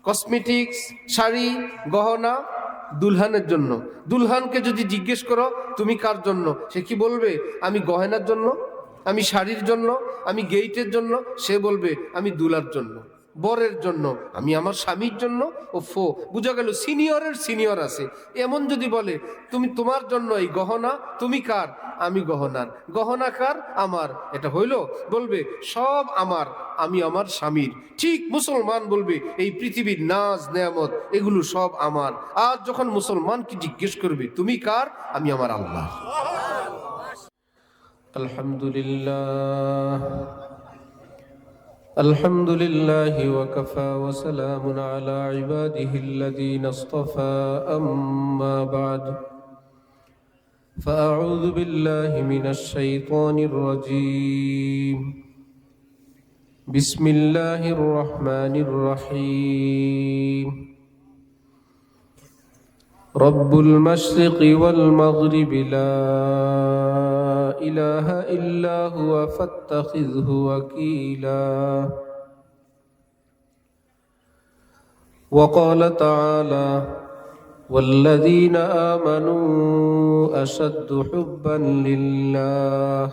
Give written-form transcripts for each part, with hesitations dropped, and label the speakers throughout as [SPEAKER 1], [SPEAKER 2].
[SPEAKER 1] Cosmetics, sari, গহনা দুলহানের জন্য। দুলহানকে যদি জিজ্ঞেস করো তুমি কার জন্য, সে কি বলবে? আমি গহনার জন্য, আমি শাড়ির জন্য, আমি গেইটের জন্য। সে বলবে আমি দুলার জন্য, বরের জন্য, আমি আমার স্বামীর জন্য। ও ফো, বুঝা গেল সিনিয়রের সিনিয়র আছে। এমন যদি বলে তুমি তোমার জন্য এই গহনা, তুমি কার? আমি গহনার। গহনা কার? আমার। এটা হইল? বলবে সব আমার, আমি আমার স্বামীর। ঠিক মুসলমান বলবে এই পৃথিবীর নাজ নেয়ামত এগুলো সব আমার। আর যখন মুসলমানকে জিজ্ঞেস করবে তুমি কার? আমি আমার আল্লাহ। আলহামদুলিল্লাহ, আলহামদুলিল্লাহি ওয়া কাফা ওয়া সালামুন আলা ইবাদিহিল্লাযীনা ইসতাফা, আম্মা বা'দ। ফাআউযু বিল্লাহি মিনাশ শাইতানির রাজীম। বিসমিল্লাহির রহমানির রহিম। রব্বুল মাশরিকি ওয়াল মাগরিবি লা ইলাহা ইল্লা হুয়া ফাত্তাখিযহু ওয়াকিলা। ওয়া ক্বালা তাআলা ওয়াল্লাযীনা আমানু আশাদ্দু হুব্বান লিল্লাহ।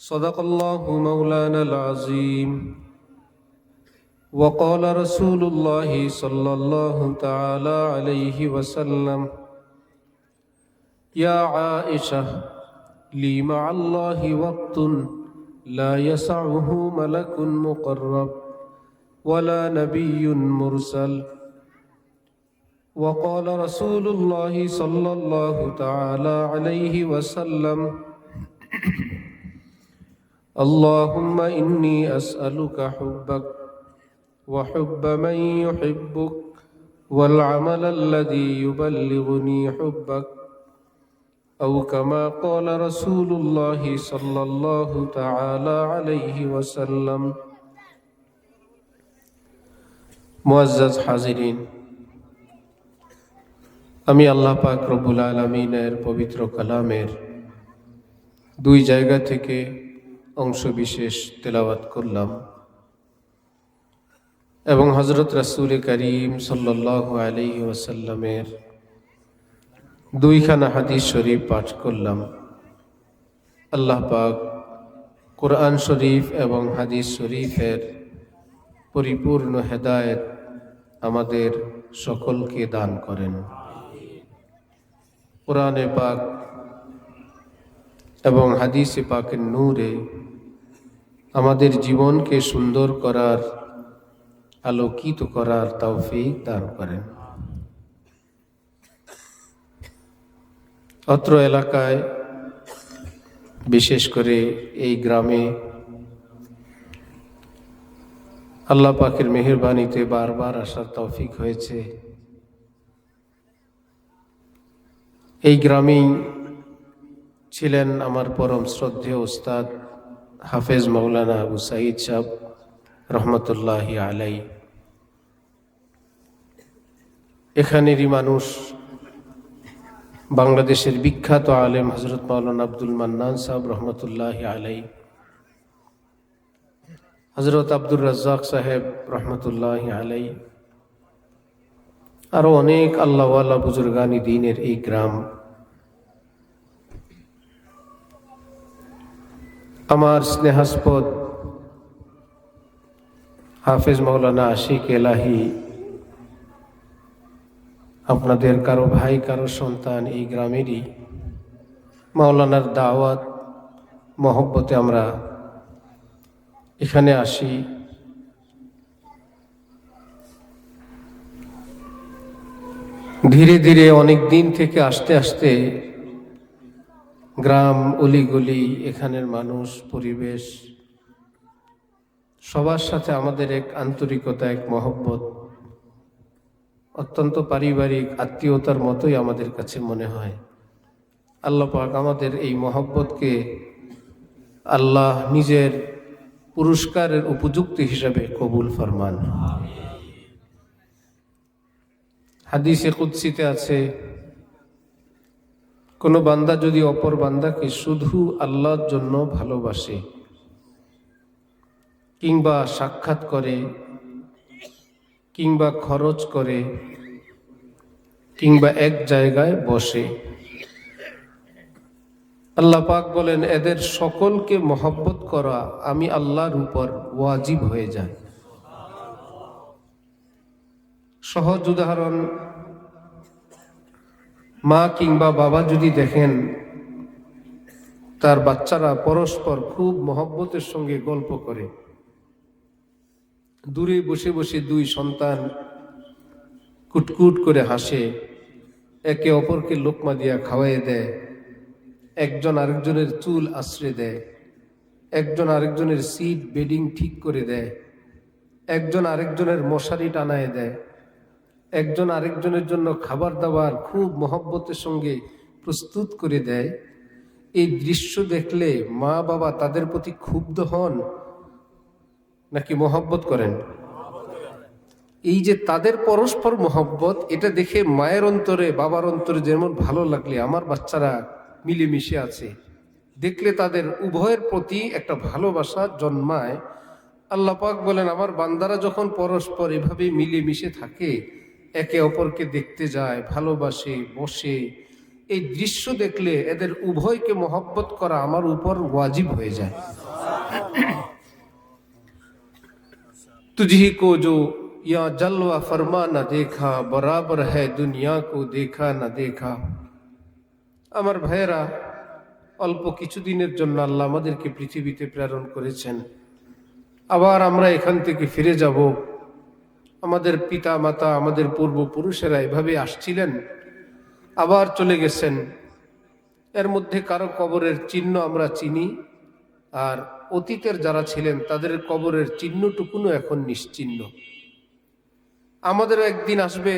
[SPEAKER 1] সাদাকাল্লাহু মাওলানাল আযীম। وقال رسول الله صلى الله تعالى عليه وسلم: يا عائشة لي مع الله وقت لا يسعه ملك مقرب ولا نبي مرسل. وقال رسول الله صلى الله تعالى عليه وسلم: اللهم إني أسألك حبك وحب من يحبك والعمل الذي يبلغني حبك، أو كما قال رسول الله صلى الله تعالى عليه وسلم. মুআজ্জাজ হাজিরিন, আমি আল্লাহ পাক রব্বুল আলামিনের পবিত্র কালামের দুই জায়গা থেকে অংশ বিশেষ তেলাওয়াত করলাম এবং হযরত রাসূল করিম সাল্লাল্লাহু আলাইহি ওয়াসাল্লামের দুইখানা হাদিস শরীফ পাঠ করলাম। আল্লাহ পাক কোরআন শরীফ এবং হাদিস শরীফের পরিপূর্ণ হেদায়েত আমাদের সকলকে দান করেন। কোরআনে পাক এবং হাদিসে পাকের নূরে আমাদের জীবনকে সুন্দর করার, আলোকিত করার তৌফিক দান করেন। অত্র এলাকায়, বিশেষ করে এই গ্রামে আল্লাহ পাকের মেহেরবানিতে বারবার আসার তৌফিক হয়েছে। এই গ্রামেই ছিলেন আমার পরম শ্রদ্ধেয় ওস্তাদ হাফেজ মাওলানা আবু সাঈদ সাহেব রহমতুল্লাহি আলাই। এখানেরই মানুষ বাংলাদেশের বিখ্যাত আলেম হযরত মাওলানা আব্দুল মান্নান সাহেব রহমতুল্লাহি আলাই, হযরত আব্দুর রাজ্জাক সাহেব রহমতুল্লাহি আলাই, আরো অনেক আল্লাহওয়ালা বুজুর্গানি দ্বীনের এই গ্রাম। আমার স্নেহাস্পদ হাফেজ মাওলানা আশিক এলাহি, আপনাদের কারো ভাই, কারো সন্তান, এই গ্রামেরই। মাওলানার দাওয়াত মহব্বতে আমরা এখানে আসি। ধীরে ধীরে অনেক দিন থেকে আসতে আসতে গ্রাম, অলিগলি, এখানের মানুষ, পরিবেশ, সবার সাথে আমাদের এক আন্তরিকতা, এক মহব্বত, অত্যন্ত পারিবারিক আত্মীয়তার মতোই আমাদের কাছে মনে হয়। আল্লাহ পাক আমাদের এই মহব্বতকে আল্লাহ নিজের পুরস্কারের উপযুক্ত হিসাবে কবুল ফরমান। হাদিসে কুদসিতে আছে, কোনো বান্দা যদি অপর বান্দাকে শুধু আল্লাহর জন্য ভালোবাসে কিংবা সাক্ষাৎ করে, কিংবা খরচ করে কিংবা এক জায়গায় বসে। আল্লাহ পাক বলেন এদের সকলকে মহব্বত করা আমি আল্লাহর উপর ওয়াজিব হয়ে যায়। সহজ উদাহরণ, মা কিংবা বাবা যদি দেখেন তার বাচ্চারা পরস্পর খুব মহব্বতের সঙ্গে গল্প করে, দূরে বসে বসে দুই সন্তান কুটকুট করে হাসে, একে অপরকে লোকমা দিয়া খাওয়াই দেয়, একজন আরেকজনের চুল আশ্রে দেয়, একজন আরেকজনের সিট বেডিং ঠিক করে দেয়, একজন আরেকজনের মশারি টানায় দেয়, একজন আরেকজনের জন্য খাবার দাবার খুব মহব্বতের সঙ্গে প্রস্তুত করে দেয়। এই দৃশ্য দেখলে মা বাবা তাদের প্রতি ক্ষুব্ধ হন নাকি মহব্বত করেন? এই যে তাদের পরস্পর মহব্বত, এটা দেখে মায়ের অন্তরে বাবার অন্তরে যেমন ভালো লাগলে আমার বাচ্চারা মিলেমিশে আছে, দেখলে তাদের উভয়ের প্রতি একটা ভালোবাসা জন্মায়। আল্লাহ পাক বলেন আমার বান্দারা যখন পরস্পর এভাবে মিলেমিশে থাকে, একে অপরকে দেখতে যায়, ভালোবাসে, বসে, এই দৃশ্য দেখলে এদের উভয়কে মহব্বত করা আমার উপর ওয়াজিব হয়ে যায়। तुझी को जो या जलवा फरमा न देखा बराबर है दुनिया को देखा न देखा। আমার ভাইয়েরা, অল্প কিছুদিনের জন্য আল্লাহ আমাদেরকে পৃথিবীতে প্রেরণ করেছেন, আবার আমরা এখান থেকে ফিরে যাব। আমাদের পিতা মাতা, আমাদের পূর্বপুরুষেরা এভাবে আসছিলেন, আবার চলে গেছেন। এর মধ্যে কারো কবরের চিহ্ন আমরা চিনি, আর অতীতের যারা ছিলেন তাদের কবরের চিহ্নটুকুনও এখন নিশ্চিহ্ন। আমাদেরও একদিন আসবে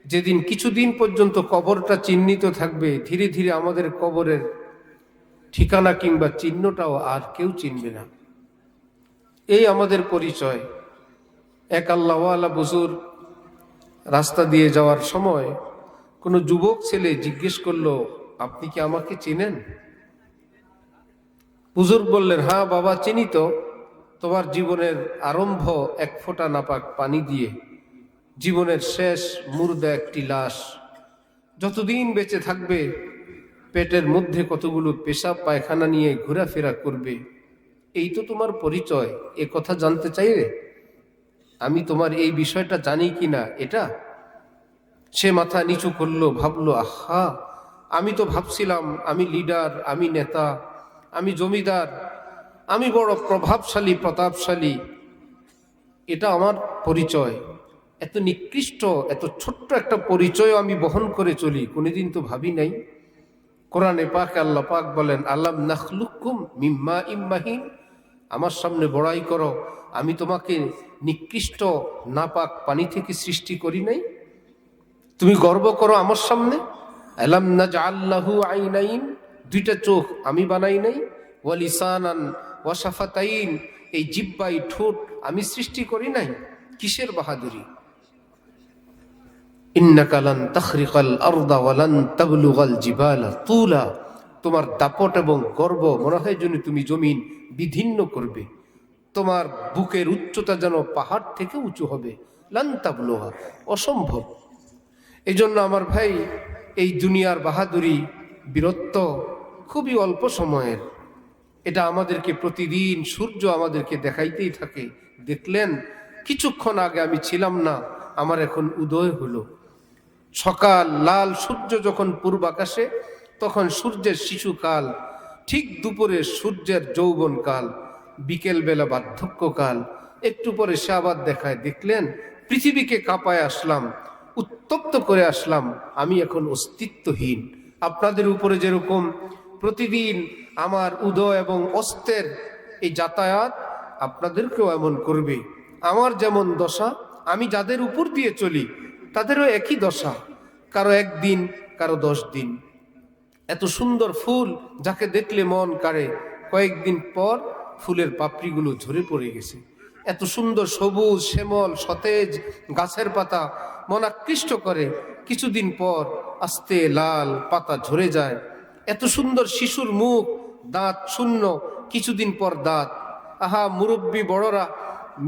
[SPEAKER 1] যেদিন কিছুদিন পর্যন্ত কবরটা চিহ্নিত থাকবে, ধীরে ধীরে আমাদের কবরের ঠিকানা কিংবা চিহ্নটাও আর কেউ চিনবে না। এই আমাদের পরিচয়। এক আল্লাহওয়ালা বুজুর্গ রাস্তা দিয়ে যাওয়ার সময় কোনো যুবক ছেলে জিজ্ঞেস করলো, আপনি কি আমাকে চেনেন? বুজুর্গ বললেন, হ্যাঁ বাবা চিনি তো। তোমার জীবনের আরম্ভ এক ফোঁটা নাপাক পানি দিয়ে, জীবনের শেষ মুর্দা একটি লাশ, যতদিন বেঁচে থাকবে পেটের মধ্যে কতগুলো পেশাব পায়খানা নিয়ে ঘোরাফেরা করবে, এই তো তোমার পরিচয়। এ কথা জানতে চাইলে আমি তোমার এই বিষয়টা জানি কিনা এটা? সে মাথা নিচু করলো, ভাবলো, আহা, আমি তো ভাবছিলাম আমি লিডার, আমি নেতা, আমি জমিদার, আমি বড় প্রভাবশালী প্রতাপশালী, এটা আমার পরিচয়। এত নিকৃষ্ট, এত ছোট্ট একটা পরিচয় আমি বহন করে চলি, কোনোদিন তো ভাবি নাই। কোরআনে পাক আল্লাহ পাক বলেন, আলাম নাখলুকুম মিম্মা ইম্মাহিন, আমার সামনে বড়াই করো, আমি তোমাকে নিকৃষ্ট নাপাক পানি থেকে সৃষ্টি করি নাই? তুমি গর্ব করো আমার সামনে? আলাম নাজআল লাহু আইনাইন, দুইটা চোখ আমি বানাই নাই? ওয়া লিসানান ওয়া শাফাতাইন, এই জিহ্বাই ঠোঁট আমি সৃষ্টি করি নাই? কিসের বাহাদুরি? ইন্নাকা লান তাখরিকাল আরদা ওয়া লান তাবলুগাল জিবালা তুলা, তোমার দাপট এবং গর্ব মনে হয় যেন তুমি জমিন বিদীর্ণ করবে, তোমার বুকের উচ্চতা যেন পাহাড় থেকে উঁচু হবে। লান তাবলুগা, অসম্ভব। এই জন্য আমার ভাই, এই দুনিয়ার বাহাদুরি, বীরত্ব খুবই অল্প সময়ের। এটা আমাদেরকে প্রতিদিন সূর্য আমাদেরকে দেখাইতেই থাকে। দেখলেন কিছুক্ষণ আগে আমি ছিলাম না, আমার এখন উদয় হলো। সকাল লাল সূর্য যখন পূর্ব আকাশে, তখন সূর্যের শিশুকাল, ঠিক দুপুরে সূর্যের যৌবনকাল, বিকেলবেলা বার্ধক্যকাল, একটু পরে সে আবার দেখায়। দেখলেন পৃথিবীকে কাঁপায় আসলাম, উত্তপ্ত করে আসলাম, আমি এখন অস্তিত্বহীন। আপনাদের উপরে যেরকম প্রতিদিন আমার উদয় এবং অস্তের এই যাতায়াত, আপনাদেরকেও এমন করবে। আমার যেমন দশা, আমি যাদের উপর দিয়ে চলি তাদেরও একই দশা, কারো একদিন, কারো 10 দিন। এত সুন্দর ফুল যাকে দেখলে মন কাড়ে, কয়েকদিন পর ফুলের পাপড়িগুলো ঝরে পড়ে গেছে। এত সুন্দর সবুজ শ্যামল সতেজ গাছের পাতা মন আকৃষ্ট করে, কিছুদিন পর আস্তে লাল পাতা ঝরে যায়। এত সুন্দর শিশুর মুখ, দাঁত শূন্য, কিছুদিন পর দাঁত। আহা, মুরব্বী বড়রা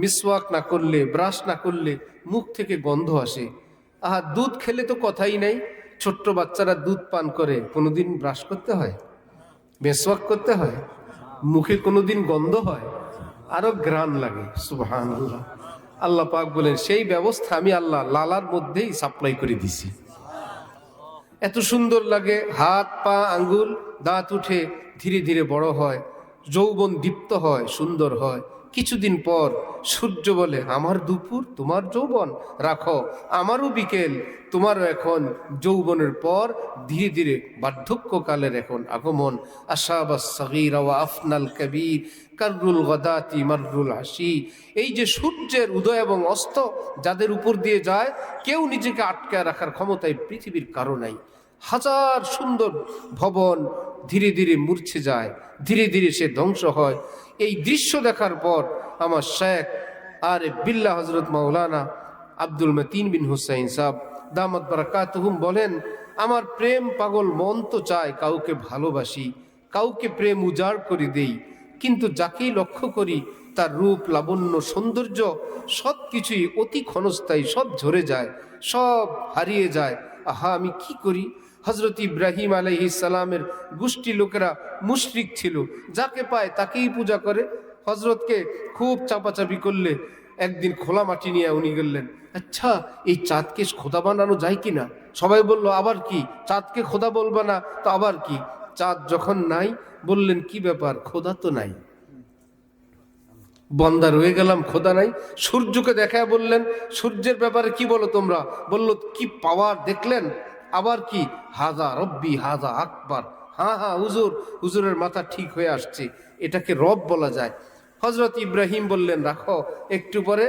[SPEAKER 1] মিসওয়াক না করলে, ব্রাশ না করলে মুখ থেকে গন্ধ আসে। আহা, দুধ খেলে তো কথাই নাই। ছোট্ট বাচ্চারা দুধ পান করে, কোনোদিন ব্রাশ করতে হয়, মিসওয়াক করতে হয়, মুখে কোনোদিন গন্ধ হয়, আরো ঘ্রাণ লাগে। সুবহানাল্লাহ। আল্লাহ পাক বলেন সেই ব্যবস্থা আমি আল্লাহ লালার মধ্যেই সাপ্লাই করে দিছি। এত সুন্দর লাগে, হাত পা আঙ্গুল দাঁত উঠে ধীরে ধীরে বড় হয়, যৌবন দীপ্ত হয়, সুন্দর হয়। কিছুদিন পর সূর্য বলে আমার দুপুর, তোমার যৌবন রাখো, আমারও বিকেল, তোমারও এখন যৌবনের পর ধীরে ধীরে বার্ধক্যকালের এখন আগমন। আশাবাস সগীরা ওয়া আফনাল কবীর কাররুল গদাতি মাররুল আশি। এই যে সূর্যের উদয় এবং অস্ত যাদের উপর দিয়ে যায়, কেউ নিজেকে আটকায় রাখার ক্ষমতায় পৃথিবীর কারো নাই। হাজার সুন্দর ভবন ধীরে ধীরে মূর্ছে যায়, ধীরে ধীরে সে ধ্বংস হয়। এই দৃশ্য দেখার পর আমার শেখ আরে বিল্লাহ হযরত মাওলানা আব্দুল মতিন বিন হুসাইন সাহেব দামাত বারাকাতুহুম বলেন, আমার প্রেম পাগল মন তো চায় কাউকে ভালোবাসি, কাউকে প্রেম উজাড় করে দেই, কিন্তু যাকেই লক্ষ্য করি তার রূপ লাবণ্য সৌন্দর্য সব কিছুই অতি ক্ষণস্থায়ী, সব ঝরে যায়, সব হারিয়ে যায়। আহা, আমি কি করি? হজরত ইব্রাহিম আলাইহিস সালামের গোষ্ঠী লোকেরা মুশরিক ছিল, যাকে পায় তাকেই পূজা করে। হজরতকে খুব চাপাচাপি করলে একদিন খোলা মাটি নিয়ে উনি গেলেন, আচ্ছা এই চাঁদকে খোদা বানানো যায় কিনা? সবাই বলল আবার কি, চাঁদকে খোদা বলবা না তো আবার কি? চাঁদ যখন নাই, বললেন কি ব্যাপার, খোদা তো নাই, বন্দা রয়ে গেলাম, খোদা নাই। সূর্যকে দেখায় বললেন, সূর্যের ব্যাপারে কি বলো তোমরা? বলল কি পাওয়ার দেখলেন? আবার কি, হাজা রব্বি হাজা আকবার। হ্যাঁ হ্যাঁ হুজুর, হুজুরের মাথা ঠিক হয়ে আসছে, এটাকে রব বলা যায়। হজরত ইব্রাহিম বললেন রাখো। একটু পরে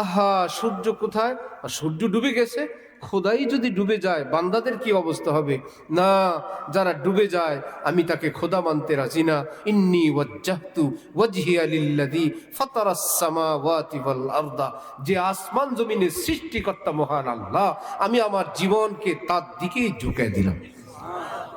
[SPEAKER 1] আহা, সূর্য কোথায়? সূর্য ডুবে গেছে। খোদাই যদি ডুবে যায়, বান্দাদের কি অবস্থা হবে? না, যারা ডুবে যায় আমি তাকে খোদা মানতে রাজি না। ইন্নী ওয়াজ্জাহতু ওয়াজহিয়া লিল্লাযী ফাতারাস সামাওয়াতি ওয়াল আরদা, যে আসমান জমিনের সৃষ্টিকর্তা মহান আল্লাহ, আমি আমার জীবনকে তার দিকেই ঝুঁকে দিলাম।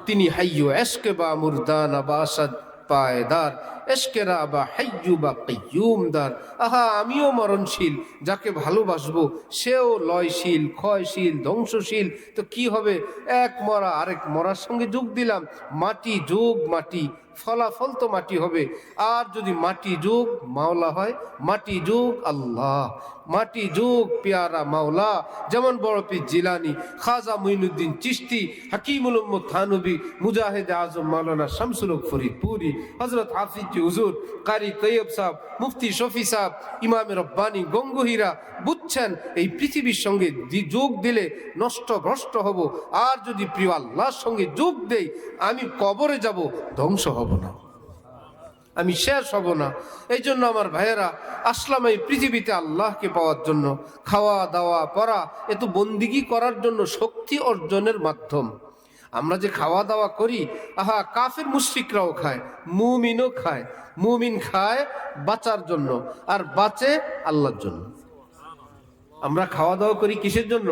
[SPEAKER 1] তিনি হাইয়ু এশকে বা মুরদানা বা আসাদ পায়দার, এশকেরা বা হাইয়ু বা কাইয়ুমদার। আহা, আমিও মরণশীল, যাকে ভালোবাসবো সেও লয়শীল, ক্ষয়শীল, ধ্বংসশীল। তো কি হবে? এক মরা আরেক মরার সঙ্গে যোগ দিলাম। মাটি যোগ মাটি, ফলাফল তো মাটি হবে। আর যদি মাটি যোগ মাওলা হয়, মাটি যোগ আল্লাহ, মাটি যোগ পেয়ারা মাওলা। যেমন বড় পীর জিলানী, খাজা মুঈনুদ্দিন চিশতি, হাকিমুল উম্মত থানবী, মুজাহিদ আজম মাওলানা শামসুল হক ফরিদপুরি, হযরত হাফিজ হুজুর কারি তৈয়ব সাহেব, মুফতি শফি সাহেব, ইমাম রব্বানী গঙ্গোহীরা বুঝছেন এই পৃথিবীর সঙ্গে যোগ দিলে নষ্ট ভ্রষ্ট হব। আর যদি প্রিয় আল্লাহর সঙ্গে যোগ দেই, আমি কবরে যাব, ধ্বংস হব না, আমি শেষ হব না। এই জন্য আমার ভাইয়েরা, আসলাম এই পৃথিবীতে আল্লাহকে পাওয়ার জন্য। খাওয়া দাওয়া পড়া এ তো বন্দিগি করার জন্য, শক্তি অর্জনের মাধ্যম। আমরা যে খাওয়া দাওয়া করি, আহা, কাফের মুশরিকরাও খায়, মুমিনও খায়। মুমিন খায় বাঁচার জন্য, আর বাঁচে আল্লাহর জন্য। আমরা খাওয়া দাওয়া করি কিসের জন্য?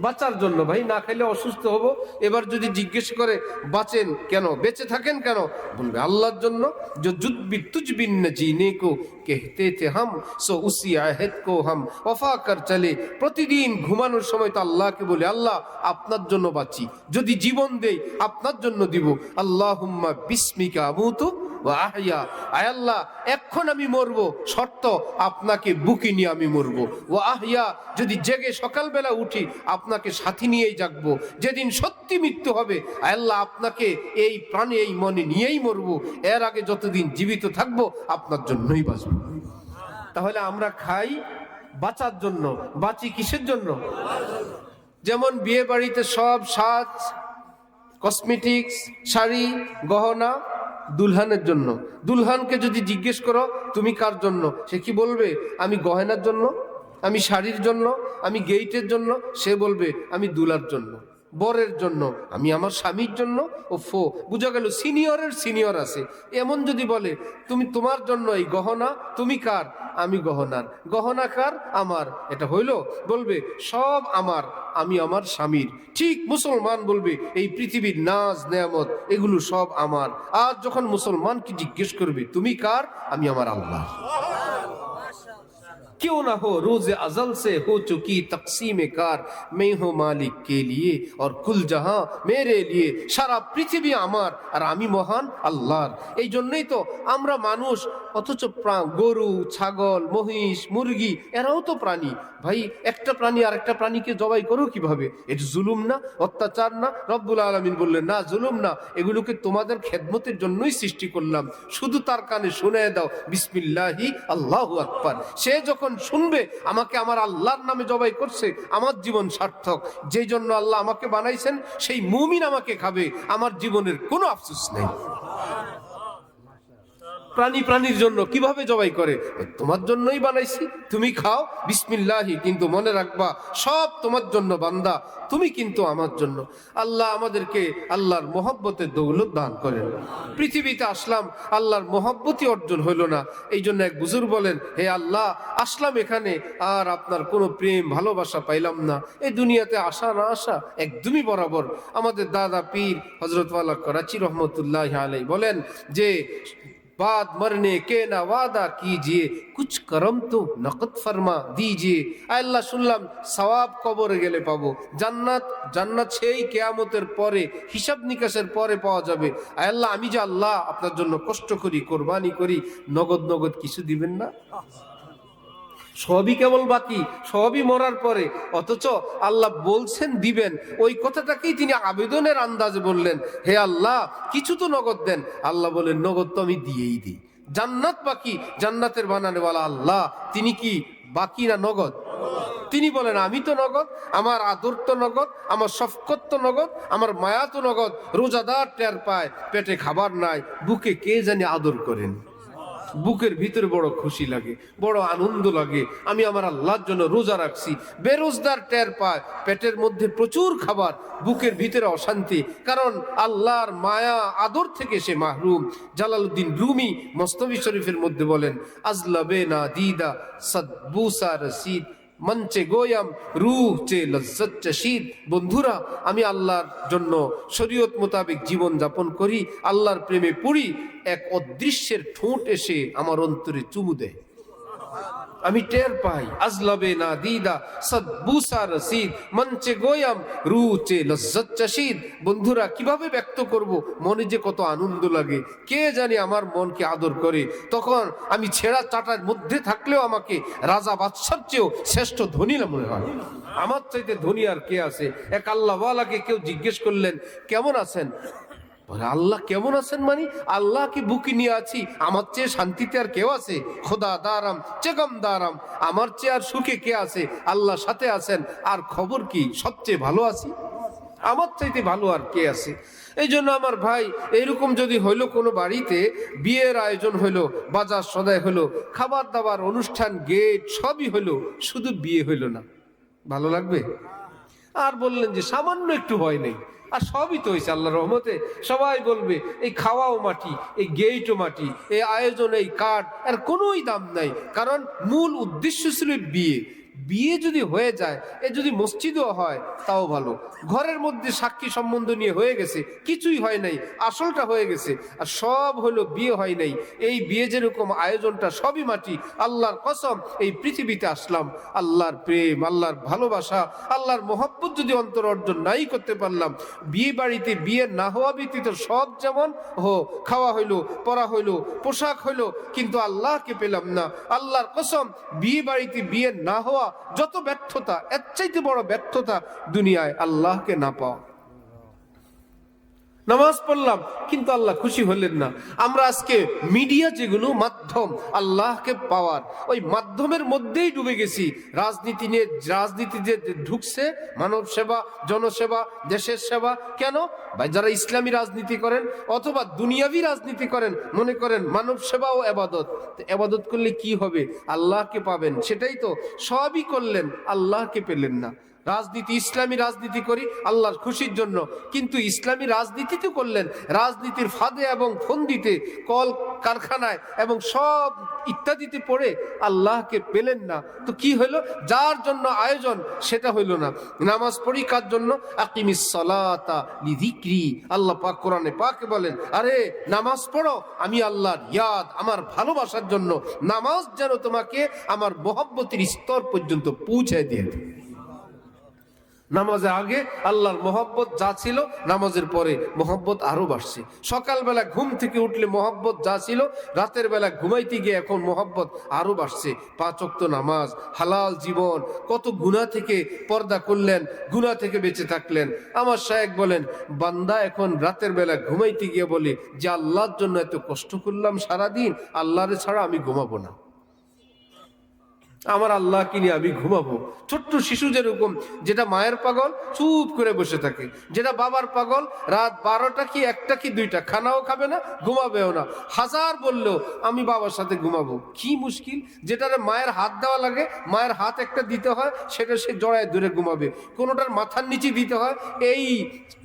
[SPEAKER 1] বাঁচার জন্য। ভাই, না খাইলে অসুস্থ হব। এবার যদি জিজ্ঞেস করে বাঁচেন কেন, বেঁচে থাকেন কেন, বলবে আল্লাহর জন্য। जो जुद भी तुझ बिन न जीने को कहते थे हम, सो उसी आहद को हम वफा कर चले। প্রতিদিন ঘুমানোর সময় তো আল্লাহকে বলি, আল্লাহ আপনার জন্য বাঁচি, যদি জীবন দেই আপনার জন্য দিব। আল্লাহুম্মা বিসমিকা আমুতু ওয়া আহইয়া, আয় আল্লাহ এখন আমি মরব, শর্ত আপনাকে বুকে নিয়ে আমি মরব। ওয়া আহইয়া, যদি জেগে সকালবেলা উঠি আপনাকে সাথী নিয়েই জাগবো। যেদিন সত্যি মৃত্যু হবে, আয় আল্লাহ আপনাকে এই প্রাণে এই মনে নিয়েই মরব। এর আগে যতদিন জীবিত থাকবো আপনার জন্যই বাঁচব। তাহলে আমরা খাই বাঁচার জন্য, বাঁচি কিসের জন্য? যেমন বিয়ে বাড়িতে সব সাজ, কসমেটিক্স, শাড়ি, গহনা দুলহানের জন্য। দুলহানকে যদি জিজ্ঞেস করো তুমি কার জন্য, সে কি বলবে? আমি গহনার জন্য, আমি শাড়ির জন্য, আমি গেইটের জন্য। সে বলবে আমি দুলার জন্য, বরের জন্য, আমি আমার স্বামীর জন্য। ও ফো, বুঝা গেল সিনিয়রের সিনিয়র আছে। এমন যদি বলে তুমি তোমার জন্য এই গহনা, তুমি কার? আমি গহনার। গহনা কার? আমার। এটা হইল? বলবে সব আমার, আমি আমার স্বামীর। ঠিক মুসলমান বলবে এই পৃথিবীর নাজ নেয়ামত এগুলো সব আমার। আর যখন মুসলমানকে জিজ্ঞেস করবে তুমি কার? আমি আমার আল্লাহ। क्यों ना हो रोज अजल से हो चुकी तकसीम कार मैं हूँ मालिक के लिए और कुल जहां मेरे लिए সারা পৃথিবী আমার আর আমি মহান আল্লাহর। এই জন্যই তো আমরা মানুষ, অথচ গরু ছাগল মহিষ মুরগি এরাও তো প্রাণী ভাই। একটা প্রাণী আর একটা প্রাণীকে জবাই করো কিভাবে? এটা জুলুম না, অত্যাচার না? রব্বুল আলামিন বললেন না, জুলুম না, এগুলোকে তোমাদের খেদমতের জন্যই সৃষ্টি করলাম, শুধু তার কানে শুনে দাও বিসমিল্লাহি আল্লাহু আকবার। সে যখন শুনবে আমাকে আমার আল্লাহর নামে জবাই করছে, আমার জীবন সার্থক। যেই জন্য আল্লাহ আমাকে বানাইছেন সেই মুমিন আমাকে খাবে, আমার জীবনের কোনো আফসোস নেই। প্রাণী প্রাণীর জন্য কিভাবে জবাই করে? তোমার জন্যই বানাইছি, তুমি খাও বিসমিল্লাহি, কিন্তু মনে রাখবা সব তোমার জন্য বান্দা, তুমি কিন্তু আমার জন্য। আল্লাহ আমাদেরকে আল্লাহর মহব্বতের দৌলত দান করেন। পৃথিবীতে আসলাম, আল্লাহর মহব্বতই অর্জন হইল না। এই জন্য এক বুজুর্গ বলেন, হে আল্লাহ, আসলাম এখানে আর আপনার কোনো প্রেম ভালোবাসা পাইলাম না। এই দুনিয়াতে আসা না আসা একদমই বরাবর। আমাদের দাদা পীর হযরত ওয়ালা করাচি রহমতুল্লাহ আলাইহি বলেন যে बाद मरने के ना वादा कीजिए कुछ करम तो नकद फरमा दीजिए। আল্লাহ শুনলাম সওয়াব কবরে গেলে পাবো, জান্নাত জান্নাত সেই কিয়ামতের পরে হিসাব নিকাশের পরে পাওয়া যাবে। আল্লাহ আমি যে আল্লাহ আপনার জন্য কষ্ট করি, কোরবানি করি, নগদ নগদ কিছু দিবেন না? সবই কেবল বাকি, সবই মরার পরে, অথচ আল্লাহ বলছেন দিবেন। ওই কথাটাকেই তিনি আবেদনের আন্দাজে বললেন, হে আল্লাহ কিছু তো নগদ দেন। আল্লাহ বলেন নগদ তো আমি দিয়েই দিই। জান্নাত বাকি, জান্নাতের বানানেওয়ালা আল্লাহ, তিনি কি বাকি না নগদ? তিনি বলেন আমি তো নগদ, আমার আদর তো নগদ, আমার শফকত তো নগদ, আমার মায়া তো নগদ। রোজাদার টের পায় পেটে খাবার নাই, বুকে কে জানি আদর করেন, বুকের ভিতরে বড় খুশি লাগে, বড় আনন্দ লাগে, আমি আমার আল্লাহর জন্য রোজা রাখছি। বেরোজগার টের পায় পেটের মধ্যে প্রচুর খাবার, বুকের ভিতরে অশান্তি, কারণ আল্লাহর মায়া আদর থেকে সে মাহরুম। জালালউদ্দিন রুমি মসনবী শরীফের মধ্যে বলেন, আজলাবে না দিদা সদবুসা রসিদ মঞ্চে গোয়াম রুহ চে লজ্জত চশীদ। বন্ধুরা, আমি আল্লাহর জন্য শরীয়ত মোতাবেক জীবন যাপন করি, আল্লাহর প্রেমে পড়ি, এক অদৃশ্যের ঠোঁট এসে আমার অন্তরে চুমু দেয়, আমি টের পাই। আজলাবে না দিদা সদবুসা রসিদ মঞ্চে গোয়াম রুহ চে লজ্জত চশীদ। বন্ধুরা, কিভাবে ব্যক্ত করব? মনে যে কত আনন্দ লাগে, কে জানি আমার মনকে আদর করে। তখন আমি ছেঁড়া চাটার মধ্যে থাকলেও আমাকে রাজা বাদশার চেয়েও শ্রেষ্ঠ ধনী মনে হয়। আমার চাইতে ধনী আর কে আছে? এক আল্লাহওয়ালাকে কেউ জিজ্ঞেস করলেন কেমন আছেন? আল্লাহ কেমন আছেন মানে আল্লাহকে বুকে নিয়ে আছি, আমার চেয়ে শান্তিতে আর কেউ আছে? খোদা দারাম চেগম দারাম, আমার চেয়ে আর সুখে কে আছে? আল্লাহ সাথে আছেন, আর খবর কি সবচেয়ে ভালো আছি, আমার চাইতে ভালো আর কে আছে? এই জন্য আমার ভাই, এইরকম যদি হইলো কোনো বাড়িতে বিয়ের আয়োজন হইলো, বাজার সদাই হইলো, খাবার দাবার অনুষ্ঠান গেট সবই হইলো, শুধু বিয়ে হইলো না, ভালো লাগবে? আর বললেন যে সামান্য একটু ভয় নেই, আর সবই তো হয়েছে আল্লাহর রহমতে। সবাই বলবে এই খাওয়াও মাটি, এই গেটও মাটি, এই আয়োজন, এই কাঠ, আর কোনোই দাম নাই। কারণ মূল উদ্দেশ্য ছিল বিয়ে। বিয়ে যদি হয়ে যায়, এ যদি মসজিদও হয় তাও ভালো। ঘরের মধ্যে সাক্ষী সম্বন্ধ নিয়ে হয়ে গেছে, কিছুই হয় নাই, আসলটা হয়ে গেছে, আর সব হলো বিয়ে হয় নাই। এই বিয়ে যেরকম আয়োজনটা সবই মাটি। আল্লাহর কসম, এই পৃথিবীতে আসলাম আল্লাহর প্রেম, আল্লাহর ভালোবাসা, আল্লাহর মহব্বত যদি অন্তর অর্জন নাই করতে পারলাম, বিয়ে বাড়িতে বিয়ে না হওয়া ব্যতীত সব যেমন খাওয়া হইলো, পরা হইলো, পোশাক হইলো, কিন্তু আল্লাহকে পেলাম না। আল্লাহর কসম, বিয়ে বাড়িতে বিয়ে না হওয়া যত ব্যর্থতা, এর চাইতে বড় ব্যর্থতা দুনিয়ায় আল্লাহকে না পাওয়া। নামাজ পড়লাম কিন্তু আল্লাহ খুশি হলেন না। আমরা আজকে মিডিয়া যেগুলো মাধ্যম আল্লাহকে পাওয়ার, ওই মাধ্যমের মধ্যেই ডুবে গেছি। রাজনীতি যে ঢুকছে, মানব সেবা, জনসেবা, দেশের সেবা, কেন ভাই? যারা ইসলামী রাজনীতি করেন অথবা দুনিয়াবি রাজনীতি করেন, মনে করেন মানব সেবা ও এবাদত। এবাদত করলে কি হবে? আল্লাহকে পাবেন, সেটাই তো। সবই করলেন, আল্লাহকে পেলেন না। রাজনীতি ইসলামী রাজনীতি করি আল্লাহর খুশির জন্য, কিন্তু ইসলামী রাজনীতি তো করলেন রাজনীতির ফাঁদে এবং ফন্দিতে, কল কারখানায় এবং সব ইত্যাদিতে পড়ে আল্লাহকে পেলেন না। তো কি হইল? যার জন্য আয়োজন সেটা হইল না। নামাজ পড়ি কার জন্য? আকিমিস সালাতা লিযিকরি। আল্লাহ পাক কোরআনে পাকে বলেন, আরে নামাজ পড়ো আমি আল্লাহর ইয়াদ, আমার ভালোবাসার জন্য। নামাজ যেন তোমাকে আমার মহব্বতের স্তর পর্যন্ত পৌঁছায় দিয়ে দেয়। নামাজে আগে আল্লাহর মহব্বত যা ছিল, নামাজের পরে মহব্বত আরো বাড়ছে। সকালবেলা ঘুম থেকে উঠলে মহব্বত যা ছিল, রাতের বেলা ঘুমাইতে গিয়ে এখন মহব্বত আরো বাড়ছে। 5 ওয়াক্ত নামাজ, হালাল জীবন, কত গুনাহ থেকে পর্দা করলেন, গুনাহ থেকে বেঁচে থাকলেন। আমার শায়েখ বলেন, বান্দা এখন রাতের বেলা ঘুমাইতে গিয়ে বলে যে আল্লাহর জন্য এত কষ্ট করলাম সারাদিন, আল্লাহরে ছাড়া আমি ঘুমাবো না, আমার আল্লাহ কিনে আমি ঘুমাবো। ছোট্ট শিশু যেরকম, যেটা মায়ের পাগল চুপ করে বসে থাকে, যেটা বাবার পাগল রাত 12টা কি 1টা কি 2টা খানাও খাবে না, ঘুমাবেও না। হাজার বললেও আমি বাবার সাথে ঘুমাবো। কি মুশকিল! যেটারে মায়ের হাত দেওয়া লাগে, মায়ের হাত একটা দিতে হয়, সেটা সে জড়ায় ধরে ঘুমাবে। কোনোটার মাথার নিচে দিতে হয়, এই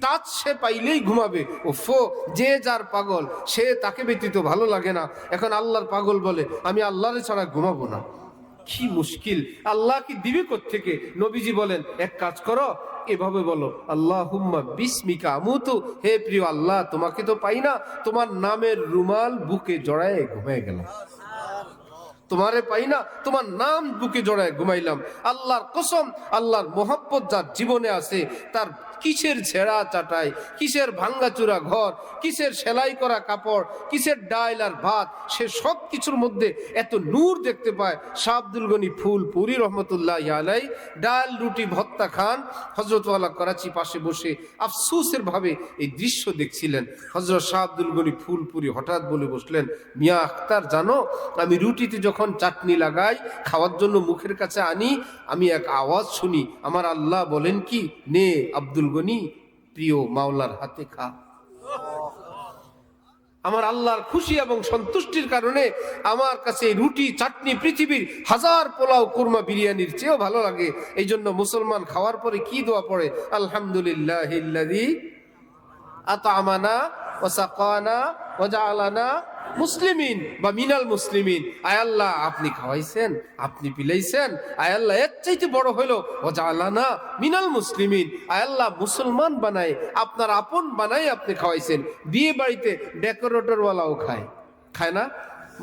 [SPEAKER 1] টাচ সে পাইলেই ঘুমাবে। ওফো, যে যার পাগল, সে তাকে ব্যতীত ভালো লাগে না। এখন আল্লাহর পাগল বলে আমি আল্লাহরে ছাড়া ঘুমাবো না। কি মুশকিল! আল্লাহ কি দিবে কোত্থেকে? নবীজি বলেন, এক কাজ করো, এভাবে বলো, আল্লাহুম্মা বিসমিকা আমুতু। হে প্রিয় আল্লাহ, তোমাকে তো পাই না, তোমার নামের রুমাল বুকে জড়ায় ঘুমিয়ে গেলাম। তোমারে পাই না, তোমার নাম বুকে জড়ায় ঘুমাইলাম। আল্লাহর কসম, আল্লাহর মোহাব্বত যার জীবনে আছে, তার কিসের ছেঁড়া চাটাই, কিসের ভাঙ্গাচুরা ঘর, কিসের সেলাই করা কাপড়, কিসের ডাল আর ভাত, সে সব কিছুর মধ্যে এত নূর দেখতে পায়। শাহ আব্দুল গনি ফুলপুরি রহমতুল্লাহ আলাই ডাল রুটি ভত্তা খান, হজরতওয়ালা করাচি পাশে বসে আফসোসের ভাবে এই দৃশ্য দেখছিলেন। হজরত শাহ আব্দুল গনি ফুলপুরি হঠাৎ বলে বসলেন, মিয়া আখতার, জানো আমি রুটিতে যখন চাটনি লাগাই, খাওয়ার জন্য মুখের কাছে আনি, আমি এক আওয়াজ শুনি, আমার আল্লাহ বলেন কি, নে আব্দুল গনি, প্রিয় মাওলার হাতে খা। আমার আল্লাহর খুশি এবং সন্তুষ্টির কারণে আমার কাছে রুটি চাটনি পৃথিবীর হাজার পোলাও কুরমা বিরিয়ানির চেয়েও ভালো লাগে। এই জন্য মুসলমান খাওয়ার পরে কি দোয়া পড়ে? আলহামদুলিল্লাহিল্লাযী আত'আমানা ওয়া সাকানা ওয়া জাআলানা মুসলিমিন বা মিনাল মুসলিমিন। আয় আল্লাহ, আপনি খাওয়াইছেন, আপনি পিলাইছেন। আয় আল্লাহ, এর চাইতে বড় হলো ওয়া জাআলানা মিনাল মুসলিমিন। আয় আল্লাহ, মুসলমান বানাই, আপনার আপন বানাই আপনি খাওয়াইছেন। বিয়ে বাড়িতে ডেকোরেটরওয়ালাও খায়, খায় না?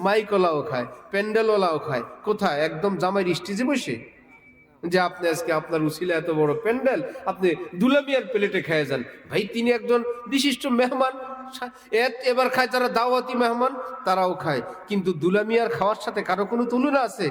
[SPEAKER 1] মাইকওয়ালাও খায়, প্যান্ডেলওয়ালাও খায়। কোথায়? একদম জামাইয়ের স্টেজে বসে, যে আপনি আজকে আপনার উসিলা এত বড় প্যান্ডেল, আপনি দুলামিয়ার প্লেটে খেয়ে যান। ভাই, তিনি একজন বিশিষ্ট মেহমান, এবার খায় যারা দাওয়াতি মেহমান, তারাও খায়। কিন্তু দুলামিয়ার খাওয়ার সাথে কারো কোনো তুলনা আছে?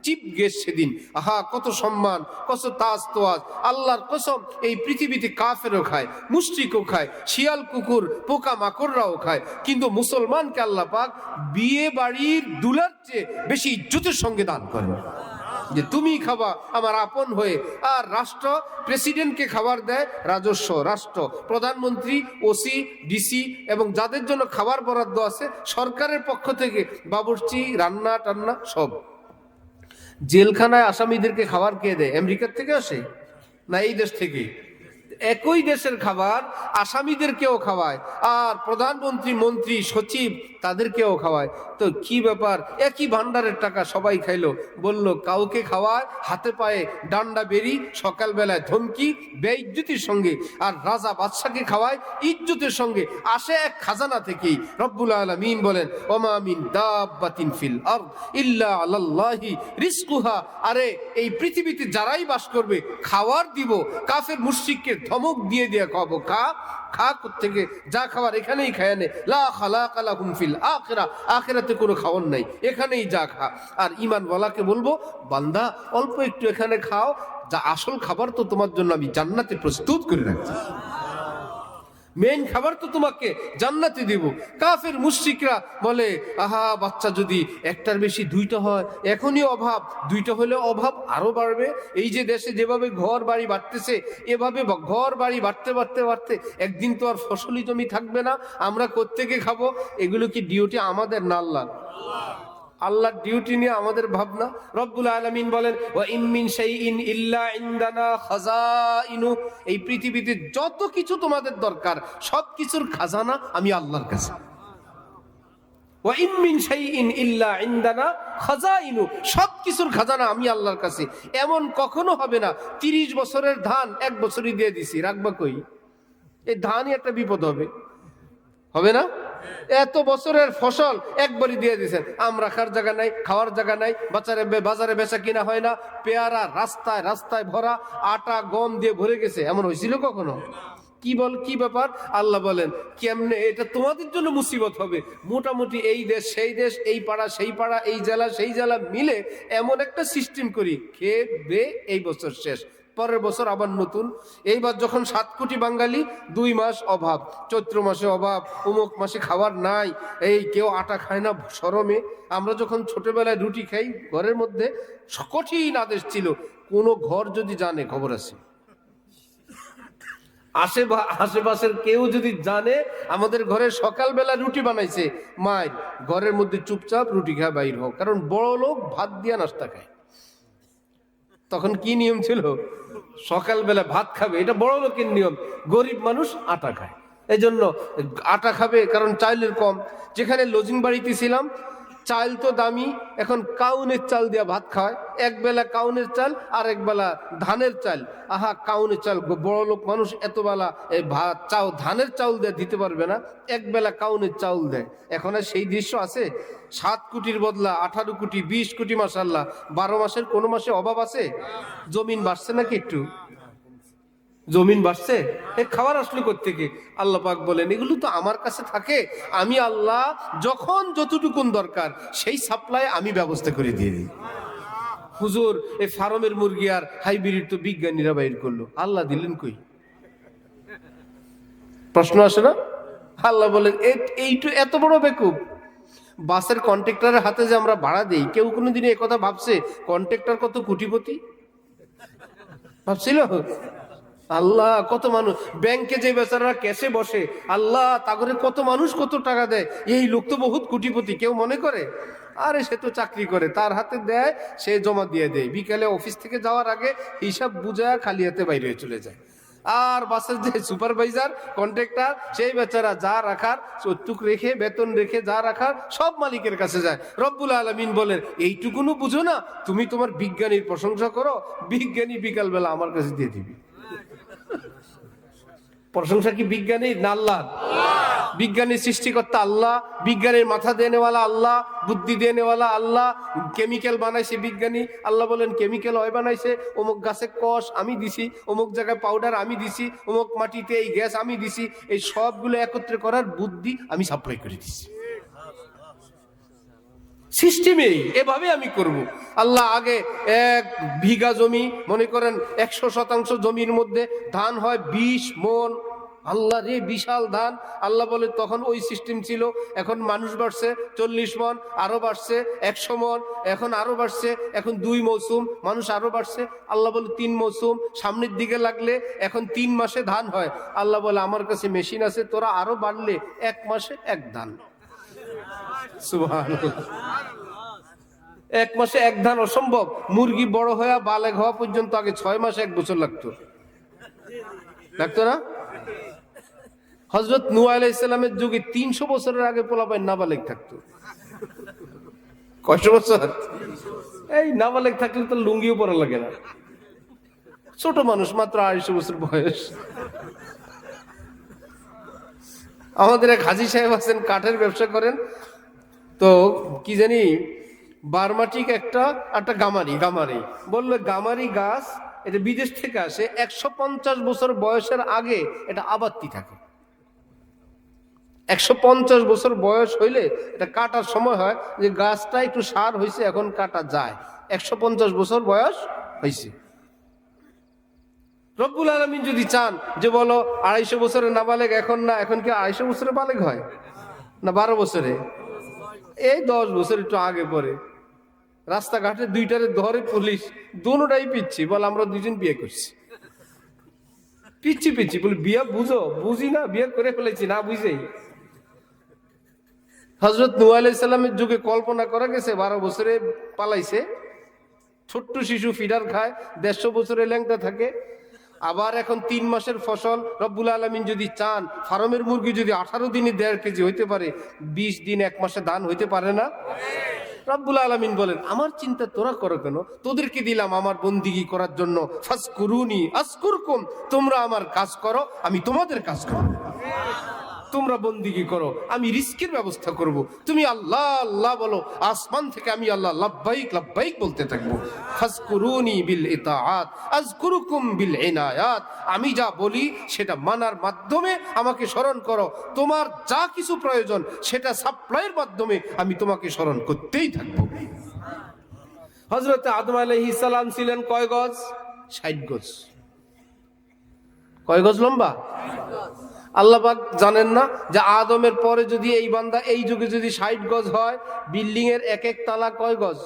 [SPEAKER 1] চিপ গেস্ট সেদিন, আহা কত সম্মান, কত তাজ তোয়াজ। আল্লাহর কসম, এই পৃথিবীতে কাফেরও খায়, মুশরিকও খায়, শিয়াল কুকুর পোকা মাকড়রাও খায়, কিন্তু মুসলমানকে আল্লাহ পাক বিয়ে বাড়ির দুলার চেয়ে বেশি ইজ্জতের সঙ্গে দান করেন, যে তুমি খাবা আমার আপন হয়ে। আর রাষ্ট্র প্রেসিডেন্টকে খাবার দেয় রাজস্ব, রাষ্ট্র প্রধানমন্ত্রী, ওসি, ডিসি এবং যাদের জন্য খাবার বরাদ্দ আছে সরকারের পক্ষ থেকে, বাবুর্চি, রান্না টান্না সব। জেলখানায় আসামিদেরকে খাবার কে দেয়? আমেরিকার থেকে আসে না এই দেশ থেকে? একই দেশের খাবার আসামিদেরকেও খাওয়ায়, আর প্রধানমন্ত্রী, মন্ত্রী, সচিব তাদেরকেও খাওয়ায়। তো কি ব্যাপার? একই ভান্ডারের টাকা সবাই খাইলো। বলল কাউকে খাওয়ায় হাতে পায়ে ডান্ডা বেরি, সকালবেলায় ধমকি, বেইজ্জতির সঙ্গে। আর রাজা বাদশাকে খাওয়ায় ইজ্জতের সঙ্গে, আসে এক খাজানা থেকেই। রব্বুল আলামিন বলেন, ওমা মিন দাব্বাতিন ফিল আরদ ইল্লা আলাল্লাহি রিজকুহা। আরে এই পৃথিবীতে যারাই বাস করবে খাওয়ার দিব। কাফের মুশরিককে ধমক দিয়ে দিয়ে খাবো, খা খা থেকে, যা খাবার এখানেই খায় নে। লা খালাকা লাহুম ফিল আখিরা, আখিরাতে কোনো খাওয়ার নাই, এখানেই যা খা। আর ঈমানওয়ালাকে বলবো, বান্দা অল্প একটু এখানে খাও, যা আসল খাবার তো তোমার জন্য আমি জান্নাতে প্রস্তুত করে রাখছি, মেইন খাবার তো তোমাকে জান্নাতে দিব। কাফের মুশরিকরা বলে, আহা বাচ্চা যদি একটার বেশি 2টা হয়, এখনই অভাব, 2টা হলে অভাব আরো বাড়বে। এই যে দেশে যেভাবে ঘর বাড়ি বাড়তেছে, এভাবে ঘর বাড়ি বাড়তে বাড়তে বাড়তে একদিন তো আর ফসলি জমি থাকবে না, আমরা কোত্থেকে খাবো? এগুলো কি ডিউটি আমাদের না আল্লাহর? আল্লাহর ডিউটি নিয়ে আমাদের ভাবনা। রব্বুল আলামিন বলেন ওয়া ইম মিন শাইইন ইল্লা ইনদানা খাযাইনু, এই পৃথিবীতে যত কিছু তোমাদের দরকার সব কিছুর খাজানা আমি আল্লাহর কাছে। ওয়া ইম মিন শাইইন ইল্লা ইনদানা খাযাইনু, সব কিছুর খাজানা আমি আল্লাহর কাছে। এমন কখনো হবে না 30 বছরের ধান 1 বছরই দিয়ে দিছি, রাখবা কই? এই ধানই একটা বিপদ হবে না? এত বছরের ফসল একবারই দিয়ে দিয়েছেন, আম রাখার জায়গা নাই, খাওয়ার জায়গা নাই, বাজারে বেচা কিনা হয় না, পেয়ারা রাস্তায় রাস্তায় ভরা, আটা গম দিয়ে ভরে গেছে। এমন হয়েছিল কখনো? কি ব্যাপার? আল্লাহ বলেন কেমনে এটা তোমাদের জন্য মুসিবত হবে। মোটামুটি এই দেশ সেই দেশ, এই পাড়া সেই পাড়া, এই জেলা সেই জেলা মিলে এমন একটা সিস্টেম করি, খেয়ে বে এই বছর শেষ, পরের বছর আবার নতুন। এইবার যখন 7 কোটি বাঙালি, 2 মাস অভাব, চৈত্র মাসে অভাব, অমুক মাসে খাবার নাই, এই কেউ আটা খায় না শরমে। আমরা যখন ছোটবেলায় রুটি খাই ঘরের মধ্যে কঠিন আদেশ ছিল, কোনো ঘর যদি জানে খবর আছে, আশেপাশের কেউ যদি জানে আমাদের ঘরে সকালবেলা রুটি বানাইছে, মায়ের ঘরের মধ্যে চুপচাপ রুটি খায় বাইর হোক, কারণ বড় লোক ভাত দিয়া নাস্তা খায়। তখন কি নিয়ম ছিল? সকালবেলা ভাত খাবে, এটা বড় লোকের নিয়ম, গরিব মানুষ আটা খায়। এই জন্য আটা খাবে, কারণ চাইলের কম। যেখানে লজিং বাড়িতে ছিলাম, চাল তো দামি, এখন কাউনের চাল দিয়া ভাত খায়। একবেলা কাউনের চাল আর একবেলা ধানের চাল। আহা, কাউনের চাল, বড় লোক মানুষ এত বেলা ভাত ধানের চাউল দিয়ে দিতে পারবে না, একবেলা কাউনের চাউল দেয়। এখন আর সেই দৃশ্য আছে? 7 কোটির বদলা 18 কোটি 20 কোটি, মাশাআল্লাহ। 12 মাসের কোনো মাসে অভাব আছে? জমিন বাড়ছে নাকি? একটু জমিন বাড়ছে। খাবার আসলে কোত্থেকে? আল্লাহ পাক বলেন এগুলো তো আমার কাছে থাকে, আমি আল্লাহ যখন যতটুকুন দরকার সেই সাপ্লাই আমি ব্যবস্থা করে দিয়ে দিই। হুজুর, এই ফার্মের মুরগি আর হাইব্রিড তো বিজ্ঞানীরা বাইর করলো, আল্লাহ দিলেন কই? প্রশ্ন আসে না? আল্লাহ বলেন এইটু এত বড় বেকুব। বাসের কন্ট্রাক্টরের হাতে যে আমরা ভাড়া দেই, কেউ কোনোদিন এই কথা ভাবছে কন্ট্রাক্টর কত কোটিপতি? ভাবছিল? আল্লাহ, কত মানুষ ব্যাংকে যে বেচারা ক্যাশে বসে, আল্লাহ তাগরে কত মানুষ কত টাকা দেয়, এই লোক তো বহুত কোটিপতি। কেউ মনে করে আরে সে তো চাকরি করে, তার হাতে দেয়, সে জমা দিয়ে দেয়, বিকালে অফিস থেকে যাওয়ার আগে হিসাব বুঝায় খালি হাতে বাইরে চলে যায়। আর বাসের যে সুপারভাইজার কন্ট্রাক্টর, সেই বেচারা যা রাখার চটুক রেখে, বেতন রেখে যা রাখার সব মালিকের কাছে যায়। রব্বুল আলামিন বলেন এইটুকুনও বুঝো না? তুমি তোমার বিজ্ঞানীর প্রশংসা করো, বিজ্ঞানী বিকালবেলা আমার কাছে দিয়ে দিবি। প্রশংসা কি বিজ্ঞানীর না আল্লাহ? বিজ্ঞানীর সৃষ্টিকর্তা আল্লাহ, বিজ্ঞানীর মাথা দেনেওয়ালা আল্লাহ, বুদ্ধি দেনেওয়ালা আল্লাহ। কেমিক্যাল বানাইছে বিজ্ঞানী, আল্লাহ বলেন কেমিক্যাল হয় বানাইছে, অমুক গাছে কষ আমি দিছি, অমুক জায়গায় পাউডার আমি দিছি, অমুক মাটিতে এই গ্যাস আমি দিছি, এই সবগুলো একত্রে করার বুদ্ধি আমি সাপ্লাই করে দিছি। সিস্টেমে এভাবে আমি করব। আল্লাহ আগে 1 বিঘা জমি, মনে করেন 100% জমির মধ্যে ধান হয় 20 মণ। আল্লাহ রে, বিশাল ধান। আল্লাহ বলে তখন ওই সিস্টেম ছিল, এখন মানুষ বাড়ছে 40 মণ, আরো বাড়ছে 100 মণ, এখন আরো বাড়ছে, এখন 2 মৌসুম, মানুষ আরো বাড়ছে। আল্লাহ বলে 3 মৌসুম, সামনের দিকে লাগলে এখন 3 মাসে ধান হয়। আল্লাহ বলে আমার কাছে মেশিন আছে, তোরা আরো বাড়লে 1 মাসে 1 ধান। সুবহানাল্লাহ। 1 মাসে 1 ধান অসম্ভব। মুরগি বড় হয়ে বালেগ হওয়া পর্যন্ত আগে 6 মাস 1 বছর লাগতো না? হযরত নূহ আলাইহিস সালামের যুগে 300 বছরের আগে পোলাপাইন নাবালেগ থাকতো। কয়শো বছর? এই নাবালেগ থাকলে তো লুঙ্গিও পরা লাগে না। ছোট মানুষ, মাত্র 250 বছর বয়স। আমাদের এক হাজী সাহেব আছেন, কাঠের ব্যবসা করেন। তো কি জানি বার্মাটিক একটা গামারি বললো, গামারি গাছ এটা বিদেশ থেকে আসে, 150 বছর বয়সের আগে এটা আবাত্তি থাকে। 150 বছর বয়স হইলে এটা কাটার সময় হয়, যে গাছটা একটু সার হয়েছে, এখন কাটা যায়। 150 বছর বয়স হয়েছে। রব্বুল আলামিন যদি চান যে বলো 250 বছরের নাবালেগ এখন না, এখন কি 250 বছরে বালেগ হয় না 12 বছরে? এই 10 বছর একটু আগে পরে রাস্তাঘাটে 2টারে ধরে পুলিশ, দুটোটাই পিচ্ছি, বল আমরা 2জন বিয়ে করছি। পিচ্ছি বলে বিয়ে বুঝো? বুঝি না, বিয়ে করে ফেলেছি না বুঝেই। হযরত নূহ আলাইহিস সালামের যুগে কল্পনা করা গেছে 12 বছরে পালাইছে, ছোট্ট শিশু ফিডার খায়, 150 বছরে ল্যাংটা থাকে। আবার এখন 3 মাসের ফসল রব্বুল আলামিন যদি চান, ফার্মের মুরগি যদি 18 দিনে 1.5 কেজি হইতে পারে, 20 দিন 1 মাসে ধান হইতে পারে না? রব্বুল আলামিন বলেন, আমার চিন্তা তোরা করো কেন? তোদেরকে দিলাম আমার বন্দিগি করার জন্য, ফাসকুরুনি আসকুরকুম, তোমরা আমার কাজ করো, আমি তোমাদের কাজ করব। তোমরা বন্দিগি করো, আমি রিস্কের ব্যবস্থা করব। তুমি আল্লাহ আল্লাহ বলো, আসমান থেকে আমি আল্লাহ লাব্বাইক লাব্বাইক বলতে থাকবো। ফাসকুরুনি বিল ইতাআত আযকুরুকুম বিল ইনায়াত, আমি যা বলি সেটা মানার মাধ্যমে আমাকে স্মরণ করো। তোমার যা কিছু প্রয়োজন সেটা সাপ্লাইয়ের মাধ্যমে আমি তোমাকে স্মরণ করতেই থাকবো। হযরত আদম আলাইহিস সালাম ছিলেন কয় গজ? 60 গজ। কয় গজ লম্বা? আল্লাহ পাক জানেন না যে আদমের পরে যদি এই বান্দা এই যুগে যদি 60 গজ হয়, বিল্ডিং এর এক এক তালা কয় গজ?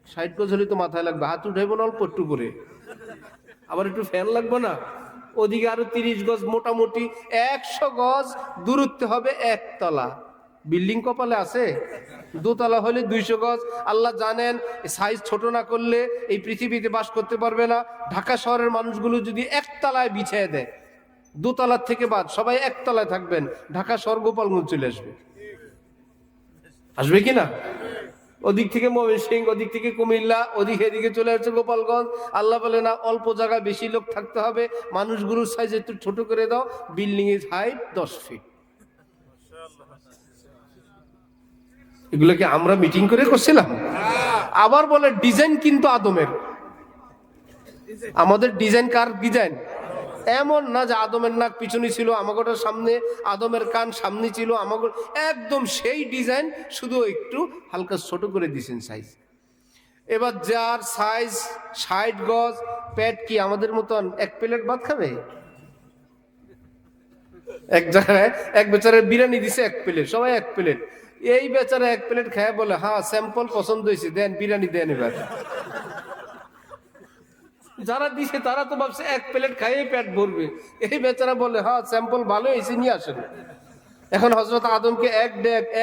[SPEAKER 1] 60 গজ হলে তো মাথায় লাগবে, হাত উঠাইবো না অল্প একটু করে, আবার একটু ফ্যান লাগবে না, ওদিকে আরো 30 গজ, মোটামুটি 100 গজ দূরত্বে হবে এক তলা। বিল্ডিং কপালে আছে? দোতলা হলে 200 গজ। আল্লাহ জানেন সাইজ ছোট না করলে এই পৃথিবীতে বাস করতে পারবে না। ঢাকা শহরের মানুষগুলো যদি একতলায় বিছিয়ে দেয়, দোতলার থেকে বাদ, সবাই একতলায় থাকবেন, ঢাকা শহর গোপালগঞ্জ চলে আসবে। আসবে কিনা? ওদিক থেকে ময়মনসিংহ, ওদিক থেকে কুমিল্লা, ওদিকে এদিকে চলে আসছে গোপালগঞ্জ। আল্লাহ বলে না, অল্প জায়গায় বেশি লোক থাকতে হবে, মানুষগুলোর সাইজ একটু ছোট করে দাও, বিল্ডিং এর হাইট 10 ফিট। এগুলো কি আমরা মিটিং করে করছিলাম? আবার বলে ডিজাইন কিন্তু আদমের। আমাদের ডিজাইন কার ডিজাইন? এমন না যে আদমের নাক পিছনে ছিল আমাগোটার সামনে, আদমের কান সামনে ছিল আমাগো, একদম সেই ডিজাইন, শুধু একটু হালকা ছোট করে দিয়েছেন সাইজ। এবার যার সাইজ 60 গজ, পেট কি আমাদের মতন 1 প্লেট ভাত খাবে? এক জায়গায় এক বেচারা বিরিয়ানি দিছে 1 প্লেট, সবাই 1 প্লেট। এই বেচারা 1 প্লেট খায় বলে, হ্যাঁ স্যাম্পল পছন্দ হয়েছে, দেন বিরিয়ানি দেন। এবার যারা দিছে তারা তো ভাবছে 1 প্লেট খাইয়ে পেট ভরবে, এই বেচারা বলে হ্যাঁ স্যাম্পল ভালো হয়েছে, নিয়ে আসেন। এখন হযরত আদমকে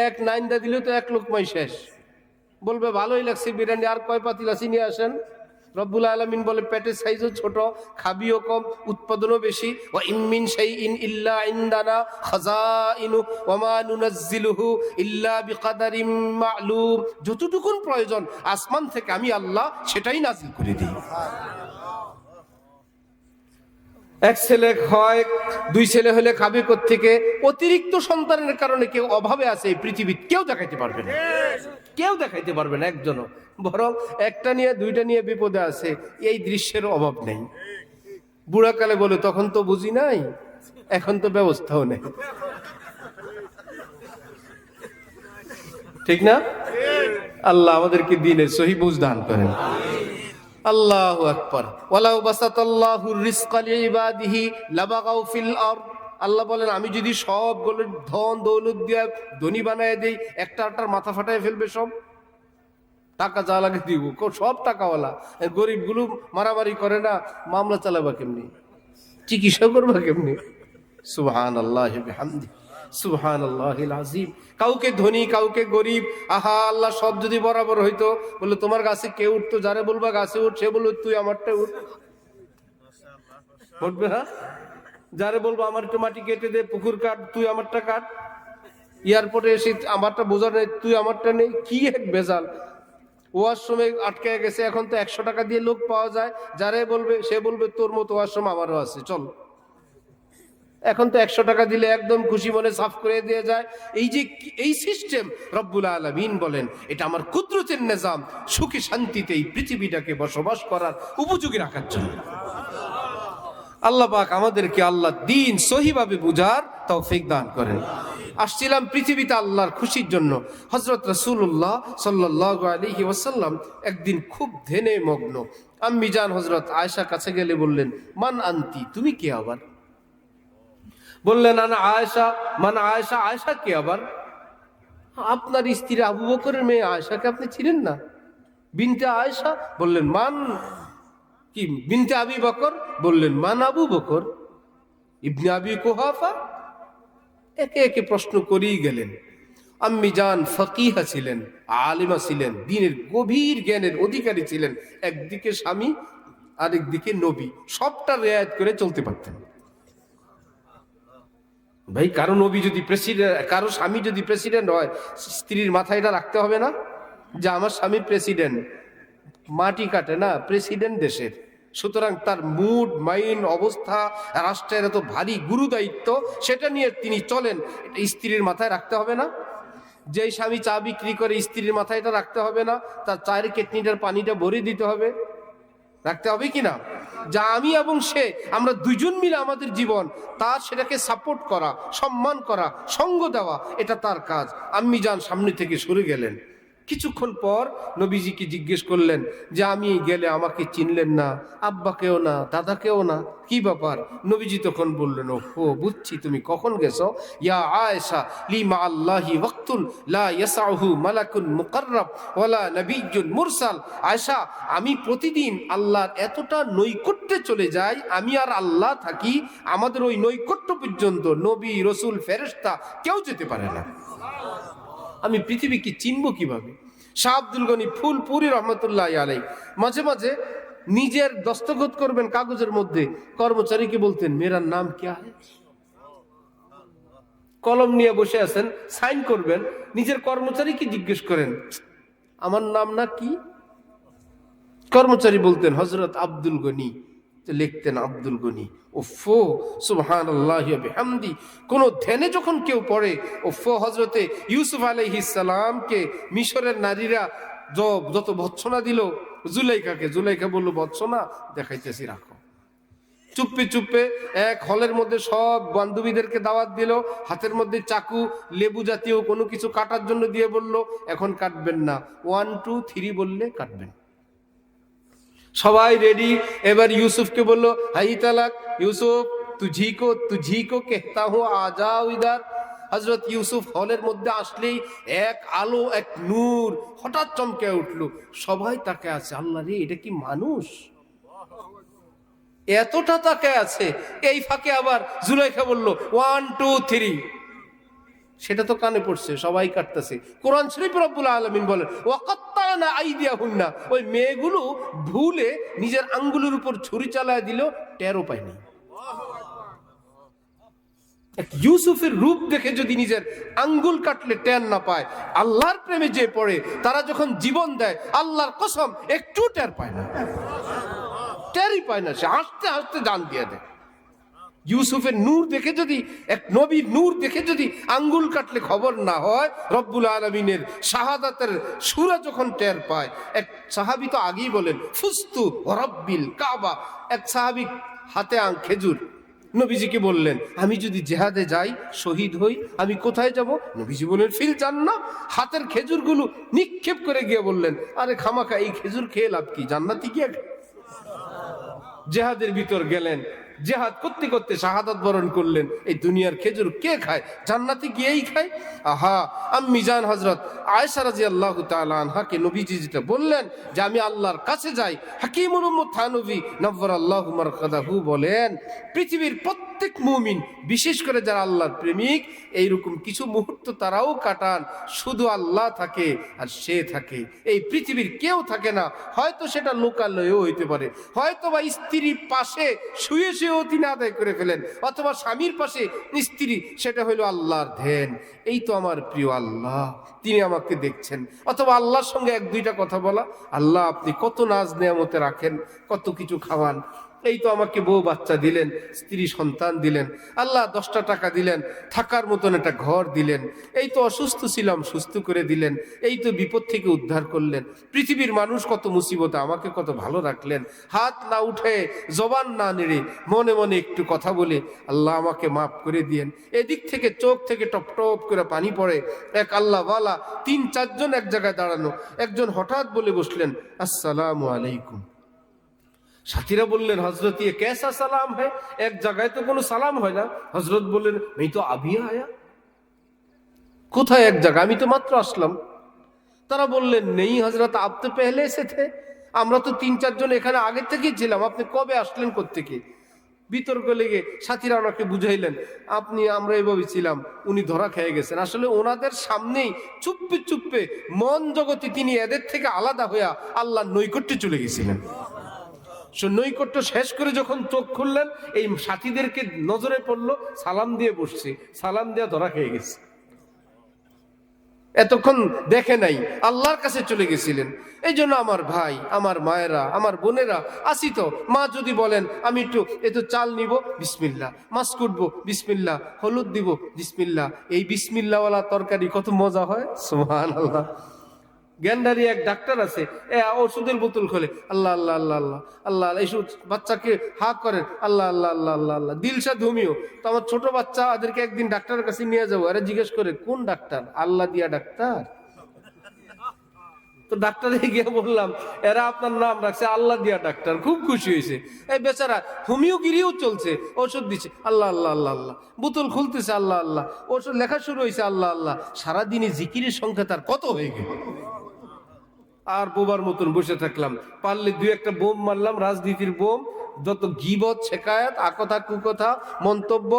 [SPEAKER 1] এক নাইন্দা দিলেও তো 1 লোকমাই শেষ। বলবে ভালোই লাগছে বিরিয়ানি, আর কয় পাতিল আছে নিয়ে আসেন। রব্বুল আলামিন বলে পেটের সাইজও ছোট, খাবিও কম, উৎপাদনও বেশি। ওয়া ইম মিন শাইইন ইল্লা ইনদানা খাযাইনু ওয়া মা নুনাজ্জিলুহু ইল্লা বিকাদারিম মা'লুম, যতটুকুন প্রয়োজন আসমান থেকে আমি আল্লাহ সেটাই নাজিল করে দিই। এক ছেলে হয়, 2 ছেলে হলে খাবে কোত্থেকে? অতিরিক্ত সন্তানের কারণে কেউ অভাবে আছে এই পৃথিবীতে, কেউ দেখাইতে পারবে না, কেউ দেখাইতে পারবে না একজনও। বরং একটা নিয়ে 2টা নিয়ে বিপদে আছে, এই দৃশ্যের অভাব নেই। বুড়াকালে বলে তখন তো বুঝি নাই, এখন তো ব্যবস্থাও নেই। ঠিক না? আল্লাহ আমাদেরকে দিনের সহি বুঝ দান করেন। আল্লাহু আকবার। ওয়ালাউ বাসাতাল্লাহুর রিজকা লিইবাদিহি লাবাগাউ ফিল আরদ, আল্লাহ বলেন আমি যদি সবগুলো ধন দৌলত দিয়ে ধনী বানায় দেই, একটার মাথা ফাটায় ফেলবে সব। টাকা যা লাগে দিব, সব টাকাওয়ালা। গরিবগুলো মারামারি করে না, মামলা চালাবা কেমনি, চিকিৎসা করবা কেমনি? সুবহানাল্লাহি বিহামদিহি সুবহানাল্লাহিল আযীম। কাউকে ধনী কাউকে গরিব, আহা আল্লাহ সব যদি বরাবর হইতো, বলে তোমার গাছে কে উঠতো, যারে বলবা গাছে উঠ, সে বলবে তুই আমারটা উঠ, উঠবে না? যারে বলবো আমার একটু মাটি কেটে দে, পুকুর কাট, তুই আমারটা কাট। এয়ারপোর্টে এসে আমারটা বোঝা নেই, তুই আমারটা নেই, কি এক বেজাল। ওয়াশরুমে আটকে গেছে, এখন তো 100 টাকা দিয়ে লোক পাওয়া যায়, যারে বলবে সে বলবে তোর মতো ওয়াশরুম আমারও আছে, চল। এখন তো 100 টাকা দিলে একদম খুশি মনে সাফ করে দিয়ে যায়। এই যে এই সিস্টেম, রব্বুল আলামিন বলেন এটা আমার কুদরতের নিজাম, সুখে শান্তিতে এই পৃথিবীটাকে বসবাস করার উপযোগী রাখার জন্য। আল্লাহ পাক আমাদেরকে আল্লাহ দিন সহিভাবে বুঝার তৌফিক দান করেন। আসছিলাম পৃথিবীতে আল্লাহর খুশির জন্য। হযরত রাসূলুল্লাহ সাল্লাল্লাহু আলাইহি ওয়াসাল্লাম একদিন খুব ধ্যানে মগ্ন। আম্মি জান হযরত আয়েশা কাছে গেলে বললেন, মান আনতি, তুমি কে আবার? বললেন আনা আয়েশা। মান আয়েশা? আয়েশা কে আবার? আপনার স্ত্রী আবু বকরের মেয়ে আয়েশাকে আপনি ছিলেন না? বিনতে আয়েশা? বললেন মান কি? বিনতে আবি বকর? বললেন মান আবু বকর ইবনে আবি কুহাফা। একে একে প্রশ্ন করেই গেলেন। আম্মি জান ফকিহা ছিলেন, আলিমা ছিলেন, দ্বীনের গভীর জ্ঞানের অধিকারী ছিলেন। একদিকে স্বামী, আরেকদিকে নবী, সবটা রেয়ায়েত করে চলতে পারতেন। ভাই, কারো নবী যদি প্রেসিডেন্ট, কারো স্বামী যদি প্রেসিডেন্ট হয়, স্ত্রীর মাথায় এটা রাখতে হবে না যে আমার স্বামী প্রেসিডেন্ট? মাটি কাটে না, প্রেসিডেন্ট দেশের। সুতরাং তার মুড, মাইন্ড, অবস্থা, রাষ্ট্রের এত ভারী গুরু দায়িত্ব, সেটা নিয়ে তিনি চলেন, এটা স্ত্রীর মাথায় রাখতে হবে না? যেই স্বামী চা বিক্রি করে, স্ত্রীর মাথায় এটা রাখতে হবে না? তার চায়ের কেটনিটার পানিটা ভরে দিতে হবে, রাখতে হবে কিনা? যা আমি এবং সে, আমরা দুইজন মিলে আমাদের জীবন, তার সেটাকে সাপোর্ট করা, সম্মান করা, সঙ্গ দেওয়া, এটা তার কাজ। আম্মি জান সামনে থেকে সরে গেলেন। কিছুক্ষণ পর নবীজিকে জিজ্ঞেস করলেন যে আমি গেলে আমাকে চিনলেন না, আব্বাকেও না, দাদাকেও না, কি ব্যাপার? নবীজি তখন বললেন, ও বুঝছি তুমি কখন গেছো। ইয়া আয়েশা, লিমা আল্লাহি ওয়াক্তুন লা ইয়াসাহু মালাকুন মুকাররাব ওয়ালা নবিয়্যুন মুরসাল। আয়েশা, আমি প্রতিদিন আল্লাহর এতটা নৈকট্যে চলে যাই, আমি আর আল্লাহ থাকি, আমাদের ওই নৈকট্য পর্যন্ত নবী, রসুল, ফেরেশতা কেউ যেতে পারে না। আমি পৃথিবীকে চিনবো কিভাবে? শাহ আব্দুল গনি ফুলপুরি রহমতুল্লাহ আলাই মাঝে মাঝে নিজের দস্তখত করবেন কাগজের মধ্যে, কর্মচারীকে বলতেন মেরা নাম ক্যা হ্যায়। কলম নিয়ে বসে আছেন, সাইন করবেন, নিজের কর্মচারীকে জিজ্ঞেস করেন আমার নাম না কি? কর্মচারী বলতেন হযরত আব্দুল গনি, লিখতেন আব্দুল গনি। ওফো সুবহানাল্লাহি ওয়া বিহামদি। কোন ধ্যানে যখন কেউ পড়ে, ওফো হযরতে ইউসুফ আলাইহিস সালামকে মিশরের নারীরা যত ভৎসনা দিল জুলাইখাকে, জুলাইখা বলল ভৎসনা দেখাইতেছি, রাখো। চুপে চুপে এক হলের মধ্যে সব বান্ধবীদেরকে দাওয়াত দিল, হাতের মধ্যে চাকু, লেবু জাতীয় কোনো কিছু কাটার জন্য দিয়ে বলল এখন কাটবেন না, 1 2 3 বললে কাটবেন। সবাই রেডি। এবার ইউসুফকে বললো হাই তালাক, ইউসুফ তুঝি কো কেহতা হু আজাও ইদার। হযরত ইউসুফ হলের মধ্যে আসলেই এক আলো, এক নূর হঠাৎ চমকে উঠলো। সবাই তাকে আছে, আল্লাহ রে, এটা কি মানুষ? এতটা তাকে আছে। এই ফাঁকে আবার জুলাইখা বলল 1 2 3, সেটা তো কানে পড়ছে, সবাই কাটতেছে। কোরআন শরীফ রব্বুল আলামিন বলেন ওয়াকাত্তানা আইদিয়াহুন্না, ওই মেয়েগুলো ভুলে নিজের আঙ্গুলের উপর ছুরি চালায় দিল, টেরও পায়নি। ইউসুফের রূপ দেখে যদি নিজের আঙ্গুল কাটলে টের না পায়, আল্লাহর প্রেমে যে পড়ে তারা যখন জীবন দেয়, আল্লাহর কসম একটু টের পায় না, টেরই পায় না, সে হাসতে হাসতে জান দিয়ে দেয়। ইউসুফের নূর দেখে যদি, এক নবীর নূর দেখে যদি আঙ্গুল কাটলে খবর না হয়, রব্বুল আলামিনের শাহাদাতের সূরা যখন টের পায়। এক সাহাবী তো আগেই বলেন ফুস্তু রব্বিল কাবা, এক সাহাবী হাতে খেজুর, নবীজিকে বললেন আমি যদি জিহাদে যাই, শহীদ হই, আমি কোথায় যাব? নবীজি বললেন ফিল জান্নাহ। হাতের খেজুরগুলো নিক্ষেপ করে গিয়ে বললেন আরে খামাখা এই খেজুর খেয়ে লাভ কি, জান্নাতি গিয়ে। জিহাদের ভিতর গেলেন, জিহাদ করতে করতে শাহাদাত বরণ করলেন। এই দুনিয়ার খেজুর কে খায়? জান্নাতে গিয়েই খায়। আহা, আম্মি জান হযরত আয়েশা রাদিয়াল্লাহু তাআলা আনহাকে নবীজি যেটা বললেন যে আমি আল্লাহর কাছে যাই, হাকিমুল উম্মত থানভী নওয়ারাল্লাহু মারকাদাহু বলেন পৃথিবীর প্রত্যেক মুমিন, বিশেষ করে যারা আল্লাহর প্রেমিক, এইরকম কিছু মুহূর্ত তারাও কাটান, শুধু আল্লাহ থাকে আর সে থাকে, এই পৃথিবীর কেউ থাকে না। হয়তো সেটা লোকালয়েও হইতে পারে, হয়তো বা স্ত্রীর পাশে শুয়ে শুয়েও তিনি আদায় করে ফেলেন, অথবা স্বামীর পাশে স্ত্রী, সেটা হইল আল্লাহর ধ্যান। এই তো আমার প্রিয় আল্লাহ, তিনি আমাকে দেখছেন। অথবা আল্লাহর সঙ্গে 1-2টা কথা বলা, আল্লাহ আপনি কত নাজ নেয়ামতে রাখেন, কত কিছু খাওয়ান, এই তো আমাকে বউ বাচ্চা দিলেন, স্ত্রী সন্তান দিলেন, আল্লাহ 10টা টাকা দিলেন, থাকার মতন একটা ঘর দিলেন, এই তো অসুস্থ ছিলাম সুস্থ করে দিলেন, এই তো বিপদ থেকে উদ্ধার করলেন। পৃথিবীর মানুষ কত মুসিবতে আমাকে কত ভালো রাখলেন। হাত না উঠে, জবান না নেড়ে, মনে মনে একটু কথা বলে আল্লাহ আমাকে মাফ করে দিয়েন। এদিক থেকে চোখ থেকে টপ টপ করে পানি পড়ে। এক আল্লাহওয়ালা 3-4 জন এক জায়গায় দাঁড়ানো, একজন হঠাৎ বলে বসলেন আসসালামু আলাইকুম। সাথীরা বললেন হজরত ये कैसा সালাম है, এক জায়গায় তো কোনো সালাম হয় না। হজরত বললেন मैं तो अभी आया। কোথায় এক জায়গা, আমি তো মাত্র আসলাম। তারা বললেন নেই হজরত आप तो पहले से थे, আমরা তো 3-4 জন এখানে আগে থেকেই ছিলাম, আপনি কবে আসলেন কোত্থেকে? বিতর্ক লেগে সাথীরা ওনাকে বুঝাইলেন, আমরা এভাবে ছিলাম, উনি ধরা খেয়ে গেছেন। আসলে ওনাদের সামনেই চুপে চুপে মন জগতে তিনি এদের থেকে আলাদা হইয়া আল্লাহর নৈকট্যে চলে গেছিলেন। নৈকট্য শেষ করে যখন চোখ খুললেন, এই সাথীদেরকে নজরে পড়লো, সালাম দিয়ে বসছে, সালাম দিয়ে ধরা খেয়ে গেছে। এতক্ষণ দেখে নাই, আল্লাহর কাছে চলে গেছিলেন। এই জন্য আমার ভাই, আমার মায়েরা, আমার বোনেরা, আসি তো, মা যদি বলেন আমি একটু চাল নিব, বিসমিল্লাহ, মাছ কুটবো, বিসমিল্লাহ, হলুদ দিব, বিসমিল্লাহ। এই বিসমিল্লাহওয়ালা তরকারি কত মজা হয়, সুবহানাল্লাহ। গ্যান্ডারি এক ডাক্তার আছে, ওষুধের বোতল খোলে, আল্লাহ আল্লাহ আল্লাহ আল্লাহ আল্লাহ, এই বাচ্চাকে হা করেন, আল্লাহ আল্লাহ আল্লাহ আল্লাহ আল্লাহ। দিলশাদ হোমিও। তো আমার ছোট বাচ্চা, ওদেরকে একদিন ডাক্তারের কাছে নিয়ে যাবো, আরে জিজ্ঞেস করে কোন ডাক্তার? আল্লাহ দিয়া ডাক্তার। তো ডাক্তারে গিয়ে বললাম, এরা আপনার নাম রাখছে আল্লাহ দিয়া ডাক্তার। খুব খুশি হয়েছে। এই বেচারা হোমিওগিরিও চলছে, ওষুধ দিচ্ছে, আল্লাহ আল্লাহ আল্লাহ আল্লাহ, বোতল খুলতেছে, আল্লাহ আল্লাহ, ওষুধ লেখা শুরু হয়েছে, আল্লাহ আল্লাহ। সারাদিনে জিকিরের সংখ্যা তার কত হয়ে গেল। আর বোবার মতন বসে থাকলাম। পারলে দুই একটা বোম মারলাম, রাজনীতির বোম, যত গীবত, শেকায়াত, আকথা কুকথা, মন্তব্য,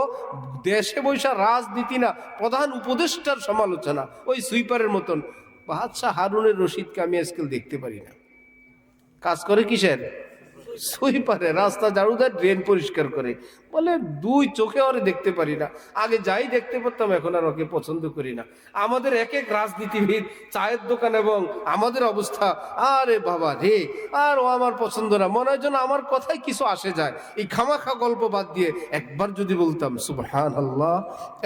[SPEAKER 1] দেশে বৈশা রাজনীতি না, প্রধান উপদেষ্টার সমালোচনা, ওই সুইপারের মতন। বাদশাহ হারুনের রশিদকে আমি আজকাল দেখতে পারি না। কাজ করে কিসের? সুইপারে, রাস্তা ঝাড়ু দেয়, ড্রেন পরিষ্কার করে। বলে দুই চোখে ওরে দেখতে পারি না। আগে যাই দেখতে পারতাম, এখন আর ওকে পছন্দ করি না। আমাদের এক এক রাজনীতিবিদ, চায়ের দোকান এবং আমাদের অবস্থা, আরে বাবা রে, আর ও আমার পছন্দ না। মনে হয় যেন আমার কথায় কিছু আসে যায়। এই খামাখা গল্প বাদ দিয়ে একবার যদি বলতাম সুবহানাল্লাহ,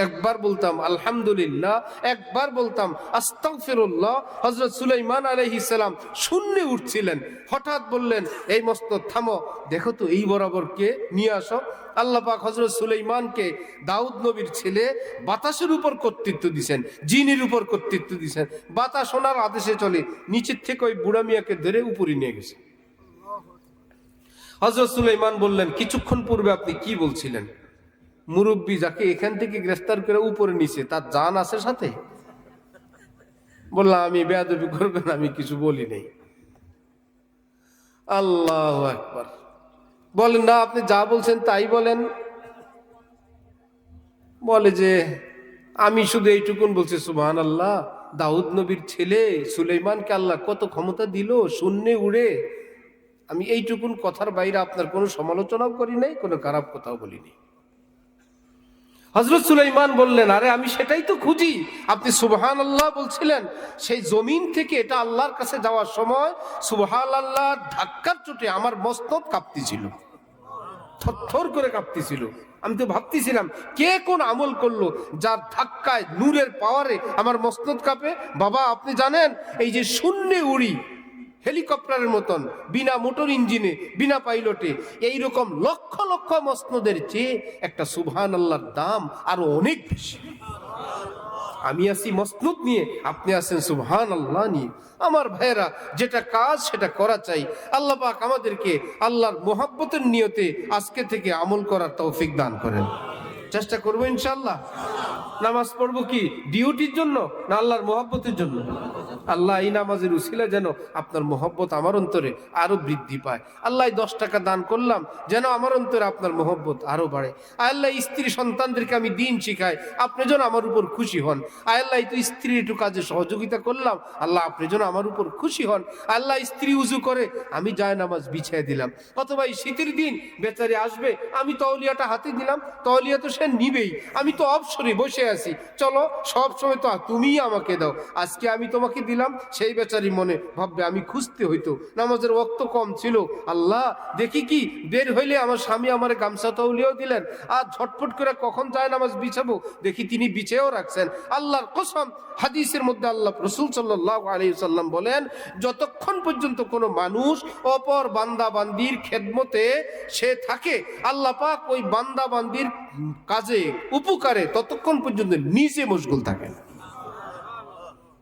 [SPEAKER 1] একবার বলতাম আলহামদুলিল্লাহ, একবার বলতাম আস্তাগফিরুল্লাহ। হযরত সুলাইমান আলাইহিস সালাম শূন্যে উঠছিলেন, হঠাৎ বললেন, এই মস্তক থামো, দেখো তো এই বরাবর কে, নিয়ে আসো। আল্লাহ পাক হযরত সুলাইমানকে, দাউদ নবীর ছেলে, বাতাসের উপর কর্তৃত্ব দিয়েছেন, জিনের উপর কর্তৃত্ব দিয়েছেন। বাতাস ওনার আদেশে চলে। নিচের থেকে ওই বুড়া মিয়াকে ধরে উপরে নিয়ে গেছে। হযরত সুলাইমান বললেন, কিছুক্ষণ পূর্বে আপনি কি বলছিলেন? মুরব্বী যাকে এখান থেকে গ্রেফতার করে উপরে নিছে, তার জান আছে সাথে? বললাম, আমি বেয়াদবি করবেন, আমি কিছু বলি নাই। আল্লাহু আকবার। বলেন না, আপনি যা বলছেন তাই বলেন। বলে যে আমি শুধু এইটুকুন বলছি, সুবহানাল্লাহ, দাউদ নবীর ছেলে সুলাইমানকে আল্লাহ কত ক্ষমতা দিল, শূন্যে উড়ে। আমি এইটুকুন কথার বাইরে আপনার কোনো সমালোচনাও করি নাই, কোনো খারাপ কথাও বলিনি। হযরত সুলাইমান বললেন, আরে আমি সেটাই তো খুঁজি। আপনি সুবহানাল্লাহ বলছিলেন, সেই জমিন থেকে এটা আল্লাহর কাছে যাওয়ার সময় সুবহানাল্লাহ ধাক্কার চোটে আমার মস্তক কাঁপতেছিল, থরথর করে কাঁপতেছিল। আমি তো ভাবতেছিলাম কে কোন আমল করলো যার ধাক্কায়, নূরের পাওয়ারে আমার মস্তক কাঁপে। বাবা আপনি জানেন, এই যে শূন্যে উড়ি, হেলিকপ্টারের মতন, বিনা মোটর ইঞ্জিনে, বিনা পাইলটে, এইরকম লক্ষ লক্ষ মসনদের চেয়ে একটা সুবহানাল্লাহর দাম আরো অনেক বেশি। আমি আছি মসনদ নিয়ে, আপনি আছেন সুবহানাল্লাহ নিয়ে। আমার ভাইয়েরা, যেটা কাজ সেটা করা চাই। আল্লাহ পাক আমাদেরকে আল্লাহর মোহাব্বতের নিয়তে আজকে থেকে আমল করার তৌফিক দান করেন। চেষ্টা করবো ইনশাআল্লাহ। নামাজ পড়বো কি ডিউটির জন্য না আল্লাহর মোহাব্বতের জন্য? আল্লাহ এই নামাজের উসিলা যেন আপনার মোহব্বত আমার অন্তরে আরো বৃদ্ধি পায়। আল্লাহ 10 টাকা দান করলাম যেন আমার অন্তরে আপনার মোহব্বত আরো বাড়ে। আল্লাহ স্ত্রী সন্তানদেরকে আমি দিন শিখাই, আপনি যেন আমার উপর খুশি হন। আল্লাহ তো স্ত্রী একটু কাজে সহযোগিতা করলাম, আল্লাহ আপনি যেন আমার উপর খুশি হন। আল্লাহ স্ত্রী উজু করে, আমি যায় নামাজ বিছিয়ে দিলাম। অথবা এই শীতের দিন বেচারি আসবে, আমি তওলিয়াটা হাতে দিলাম, তওলিয়া তো সে নিবেই, আমি তো অবসরে বসে আছি, চলো সব সময় তো তুমিই আমাকে দাও, আজকে আমি তোমাকে দিলাম। সেই বেচারি মনে ভাববে আমি খুঁজতে হইতো, নামাজের ওয়াক্ত কম ছিল, আল্লাহ দেখি কি বের হইলে আমার স্বামী আমার গামছা তওলিয়াও দিলেন, আর ঝটপট করে কখন যায় নামাজ বিছাবো দেখি তিনি বিছেও রাখছেন। আল্লাহর কসম, হাদিসের মধ্যে আল্লাহ রাসূল সাল্লাল্লাহু আলাইহি ওয়াসাল্লাম বলেন, যতক্ষণ পর্যন্ত কোনো মানুষ অপর বান্দা বান্দির খেদমতে সে থাকে, আল্লাহ পাক ওই বান্দা বান্দির কাজে উপকারে ততক্ষণ পর্যন্ত নিজে মশগুল থাকেন।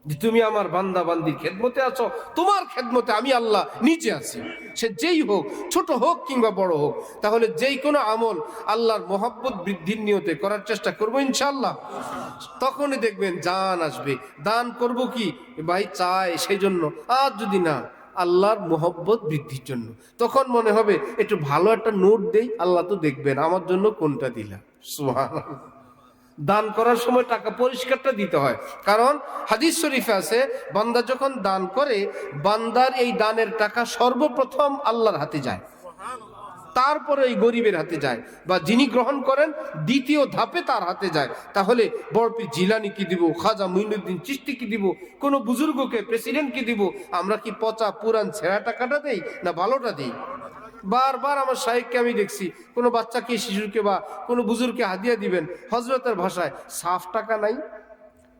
[SPEAKER 1] তুমি আমার বান্দা বান্দির খেদমতে আছো, তোমার খেদমতে আমি আল্লাহ নিজে আছি। সে যেই হোক, ছোট হোক কিংবা বড় হোক, তাহলে যেই কোনো আমল আল্লাহর মোহাব্বত বৃদ্ধির নিয়তে করার চেষ্টা করবো ইনশাআল্লাহ। তখনই দেখবেন জান আসবে। দান করব কি ভাই চাই সেই জন্য, আর যদি না আল্লাহর মোহব্বত বৃদ্ধির জন্য। তখন মনে হবে একটু ভালো একটা নোট দেই, আল্লাহ তো দেখবেন আমার জন্য কোনটা দিলাম। সুবহানাল্লাহ। দান করার সময় টাকা পরিষ্কারটা দিতে হয়, কারণ হাদিস শরীফে আছে বান্দা যখন দান করে বান্দার এই দানের টাকা সর্বপ্রথম আল্লাহর হাতে যায়, তারপরে এই গরিবের হাতে যায়, বা যিনি গ্রহণ করেন দ্বিতীয় ধাপে তার হাতে যায়। তাহলে বড়পীর জিলানি কি দিব, খাজা মুঈনুদ্দিন চিশতি কি দিব, কোন বুজুর্গকে প্রেসিডেন্ট কি দিব? আমরা কি পচা পুরান ছেঁড়া টাকাটা দেই না ভালোটা দিই? বারবার আমার শাইখকে আমি দেখছি কোনো বাচ্চাকে, শিশুকে বা কোনো বুজুর্গকে হাদিয়া দিবেন, হজরতের ভাষায় সাফ টাকা নাই।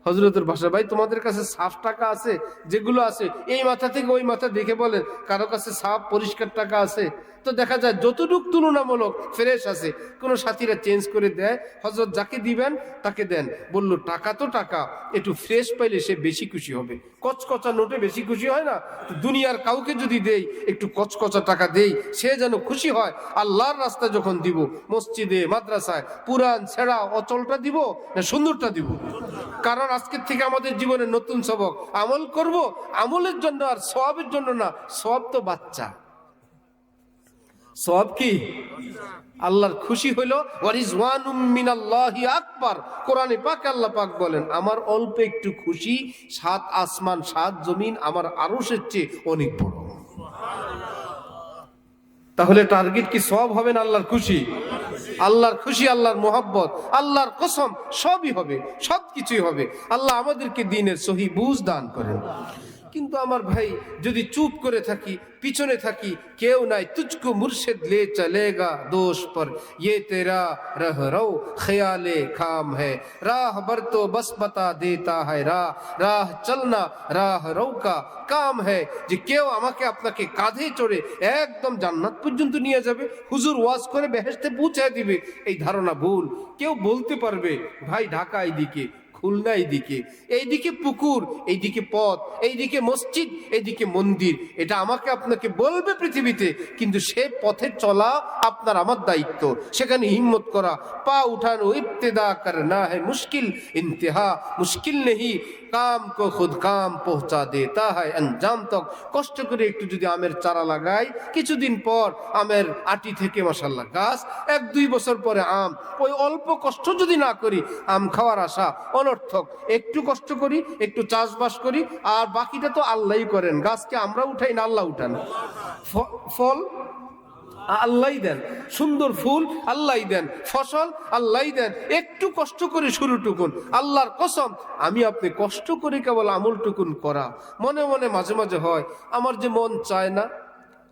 [SPEAKER 1] হজরতের ভাষা, ভাই তোমাদের কাছে সাফ টাকা আছে? যেগুলো আছে এই মাথা থেকে ওই মাথা দেখে বলেন কারো কাছে সাফ পরিষ্কার টাকা আছে? তো দেখা যায় যতটুক তুলনামূলক ফ্রেশ আছে, কোনো সাথীরা চেঞ্জ করে দেয়। হজরত যাকে দিবেন তাকে দেন, বললো টাকা তো টাকা, একটু ফ্রেশ পাইলে সে বেশি খুশি হবে। কচকচা নোটে বেশি খুশি হয় না? দুনিয়ার কাউকে যদি দেই একটু কচকচা টাকা দেই, সে যেন খুশি হয়। আল্লাহর রাস্তায় যখন দিব, মসজিদে মাদ্রাসায় পুরান ছেঁড়া অচলটা দিব না সুন্দরটা দিব? কারণ আজকের থেকে আমাদের জীবনে নতুন সবক, আমল করব আমলের জন্য আর সওয়াবের জন্য না। সওয়াব তো বাচ্চা, সওয়াব কি আল্লাহর খুশি হইল ওয়ারিজওয়ানুম মিনাল্লাহি আকবার। কোরআনে পাক আল্লাহ পাক বলেন আমার অল্প একটু খুশি 7 আসমান 7 জমিন আমার আরশের চেয়ে অনেক বড়। তাহলে টার্গেট কি সওয়াব হবে না আল্লাহর খুশি? আল্লাহর খুশি, আল্লাহর মোহাব্বত, আল্লাহর কসম সবই হবে, সব কিছুই হবে। আল্লাহ আমাদেরকে দ্বীনের সহি বুঝ দান করেন। কিন্তু আমার ভাই যদি চুপ করে থাকি, পিছনে থাকি, কেউ নাই, তুঝকো মুর্শিদ লে চলেগা দোষ পর, ये तेरा रह रो ख्याले खाम है, राह बर तो बस बता देता है, राह चलना राह रो का কাম है। যে কেউ আমাকে আপনাকে কাঁধে চড়ে একদম জান্নাত পর্যন্ত নিয়ে যাবে, হুজুর ওয়াজ করে বেহেশতে পৌঁছায় দিবে, এই ধারণা ভুল। কেউ বলতে পারবে ভাই ঢাকা এইদিকে, খুলনা এইদিকে, এইদিকে পুকুর, এইদিকে পথ, এইদিকে মসজিদ, এইদিকে মন্দির, এটা আমাকে আপনাকে বলবে পৃথিবীতে, কিন্তু সে পথে চলা আপনার আমার দায়িত্ব। সেখানে হিম্মত করা, পা উঠানো, ইবতেদা করনা है মুশকিল, ইন্তেহা মুশকিল नहीं, কাম কো খুদ কাম পৌঁছা দেতা है अंजाम तक। কষ্ট করে একটু যদি আমের চারা লাগাই, কিছুদিন পর আমের আটি থেকে মাশাআল্লাহ গাছ, 1-2 বছর পরে আম। ওই অল্প কষ্ট যদি না করি, আম খাওয়ার আশা অনর্থক। একটু কষ্ট করি, একটু চাষবাস করি, আর বাকিটা তো আল্লাহই করেন। গাছকে আমরা উঠাই না, আল্লাহ উঠান। ফল আল্লাহই দেন, সুন্দর ফুল আল্লাহই দেন, ফসল আল্লাহই দেন। একটু কষ্ট করে শুরুটুকুন, আল্লাহর কসম আমি আপনি কষ্ট করে কেবল আমলটুকুন করা। মনে মনে মাঝে মাঝে হয় আমার যে মন চায় না,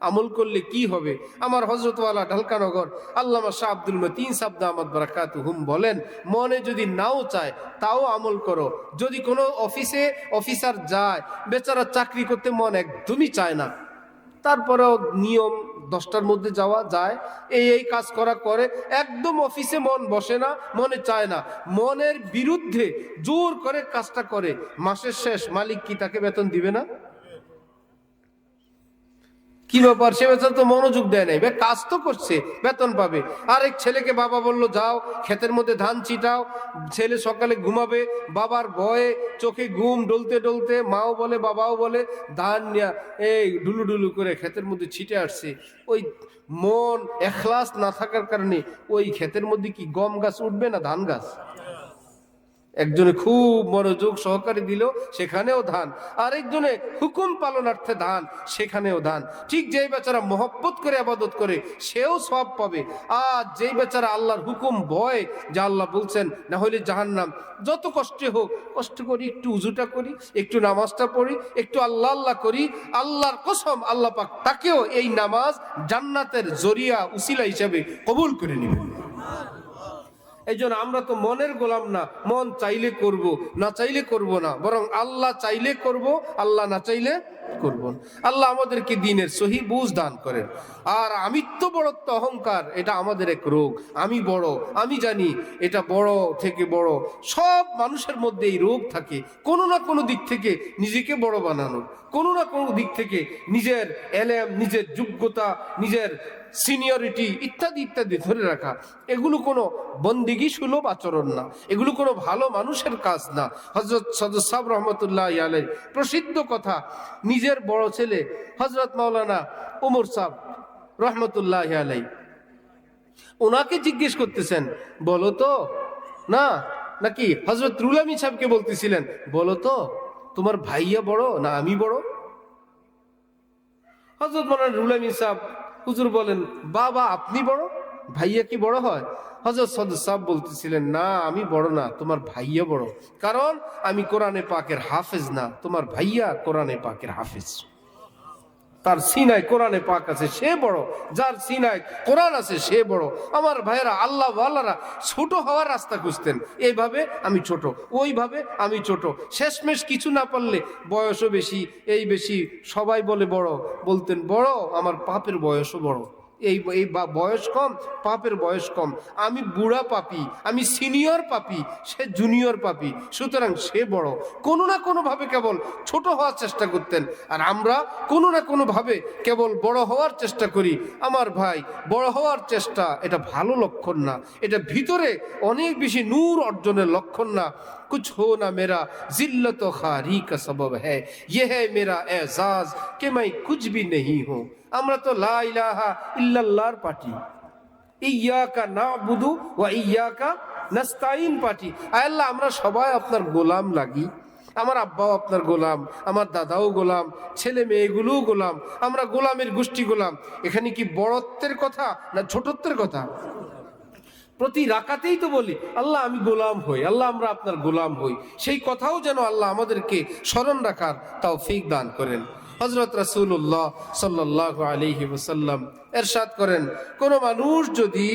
[SPEAKER 1] আমল করলে কি হবে? আমার হযরতওয়ালা ঢালকানগর আল্লামা শাহ আব্দুল মতিন সাহেব দামাত বারাকাতুহুম বলেন, মনে যদি নাও চায় তাও আমল করো। যদি কোনো অফিসে অফিসার যায়, বেচারা চাকরি করতে মন একদমই চায় না, তারপরেও নিয়ম 10টার মধ্যে যাওয়া যায়, এই কাজ করা করে, একদম অফিসে মন বসে না, মনে চায় না, মনের বিরুদ্ধে জোর করে কাজটা করে, মাসের শেষ মালিক কি তাকে বেতন দিবে না? কি ব্যাপার, সে বেতন তো মনোযোগ দেয় নাই, কাজ তো করছে, বেতন পাবে। আরেক ছেলেকে বাবা বলল যাও ক্ষেতের মধ্যে ধান ছিটাও, ছেলে সকালে ঘুমাবে, বাবার ভয়ে চোখে ঘুম ডলতে ডলতে, মাও বলে বাবাও বলে, ধান নিয়ে এই ডুলু ডুলু করে ক্ষেতের মধ্যে ছিটে আসছে। ওই মন এখলাস না থাকার কারণে ওই ক্ষেতের মধ্যে কি গম গাছ উঠবে না ধান গাছ? একজনে খুব মনোযোগ সহকারে দিল, সেখানেও ধান। আরেকজনে হুকুম পালনার্থে ধান, সেখানেও ধান। ঠিক যেই বেচারা মহব্বত করে ইবাদত করে সেও সওয়াব পাবে, আর যেই বেচারা আল্লাহর হুকুম ভয়, যা আল্লাহ বলছেন না হলে জাহান্নাম, যত কষ্টে হোক কষ্ট করি, একটু উজুটা করি, একটু নামাজটা পড়ি, একটু আল্লাহ আল্লাহ করি, আল্লাহর কসম আল্লাহ পাক তাকেও এই নামাজ জান্নাতের জরিয়া উসিলা হিসেবে কবুল করে নেবেন। এই জন্য আমরা তো মনের গোলাম না, মন চাইলে করব, না চাইলে করব না, বরং আল্লাহ চাইলে করব, আল্লাহ না চাইলে করব না। আল্লাহ আমাদেরকে দ্বীনের সহি বুঝ দান করেন। আর আমিত্ব বড়ত্ব অহংকার, এটা আমাদের এক রোগ। আমি বড়, আমি জানি, এটা বড় থেকে বড়, সব মানুষের মধ্যে এই রোগ থাকে। কোনো না কোনো দিক থেকে নিজেকে বড় বানানো, কোনো না কোনো দিক থেকে নিজের এলেম, নিজের যোগ্যতা, নিজের সিনিয়রিটি ইত্যাদি ইত্যাদি ধরে রাখা, এগুলো কোনো বন্দিগি সুলভ আচরণ না, এগুলো কোনো ভালো মানুষের কাজ না। হযরত সদর সাহেব রহমতুল্লাহ আলাইহি প্রসিদ্ধ কথা, নিজের বড় ছেলে হযরত মাওলানা ওমর সাহেব রহমতুল্লাহ আলাই, ওনাকে জিজ্ঞেস করতেছেন, বলো তো না, নাকি হযরত রুহুল আমিন সাহেবকে বলতেছিলেন, বলো তো তোমার ভাইয়া বড় না আমি বড়? হযরত মাওলানা রুহুল আমিন সাহেব হুজুর বলেন, বাবা আপনি বড়, ভাইয়া কি বড় হয়? হযরত সদর সাহেব বলতেছিলেন, না আমি বড় না, তোমার ভাইয়া বড়, কারণ আমি কোরআনে পাকের হাফেজ না, তোমার ভাইয়া কোরআনে পাকের হাফেজ। তার সিনায় কোরআনে পাক আছে সে বড়, যার সিনায় কোরআন আছে সে বড়। আমার ভাইয়েরা, আল্লাহ ওয়ালারা ছোট হওয়ার রাস্তা খুঁজতেন, এইভাবে আমি ছোট, ওইভাবে আমি ছোট, শেষমেশ কিছু না পারলে বয়সও বেশি, এই বেশি, সবাই বলে বড়, বলতেন বড়, আমার পাপের বয়সও বড়, এই বয়স কম, পাপের বয়স কম, আমি বুড়া পাপী, আমি সিনিয়র পাপী, সে জুনিয়র পাপী, সুতরাং সে বড়। কোনো না কোনোভাবে কেবল ছোট হওয়ার চেষ্টা করতেন, আর আমরা কোনো না কোনোভাবে কেবল বড় হওয়ার চেষ্টা করি। আমার ভাই, বড় হওয়ার চেষ্টা এটা ভালো লক্ষণ না, এটা ভিতরে অনেক বেশি নূর অর্জনের লক্ষণ না। कुछ हो ना मेरा जिल्लत खारी का सबब है, ये है मेरा एजाज कि मैं कुछ भी नहीं हूँ। আমরা তো লা ইলাহা ইল্লাল্লাহর পার্টি, ইয়্যাকা না'বুদু ওয়া ইয়্যাকা নাস্তাইন পার্টি। আয় আল্লাহ, আমরা সবাই আপনার গোলাম লাগি, আমার আব্বাও আপনার গোলাম, আমার দাদাও গোলাম, ছেলে মেয়েগুলোও গোলাম, আমরা গোলামের গোষ্ঠী গোলাম। এখানে কি বড়ত্বের কথা না ছোটত্বের কথা? প্রতি রাকাতেই তো বলি, আল্লাহ আমি গোলাম হই, আল্লাহ আমরা আপনার গোলাম হই। সেই কথাও যেন আল্লাহ আমাদেরকে স্মরণ রাখার তৌফিক দান করেন। হযরত রাসূলুল্লাহ সাল্লাল্লাহু আলাইহি ওয়াসাল্লাম ইরশাদ করেন, কোন মানুষ যদি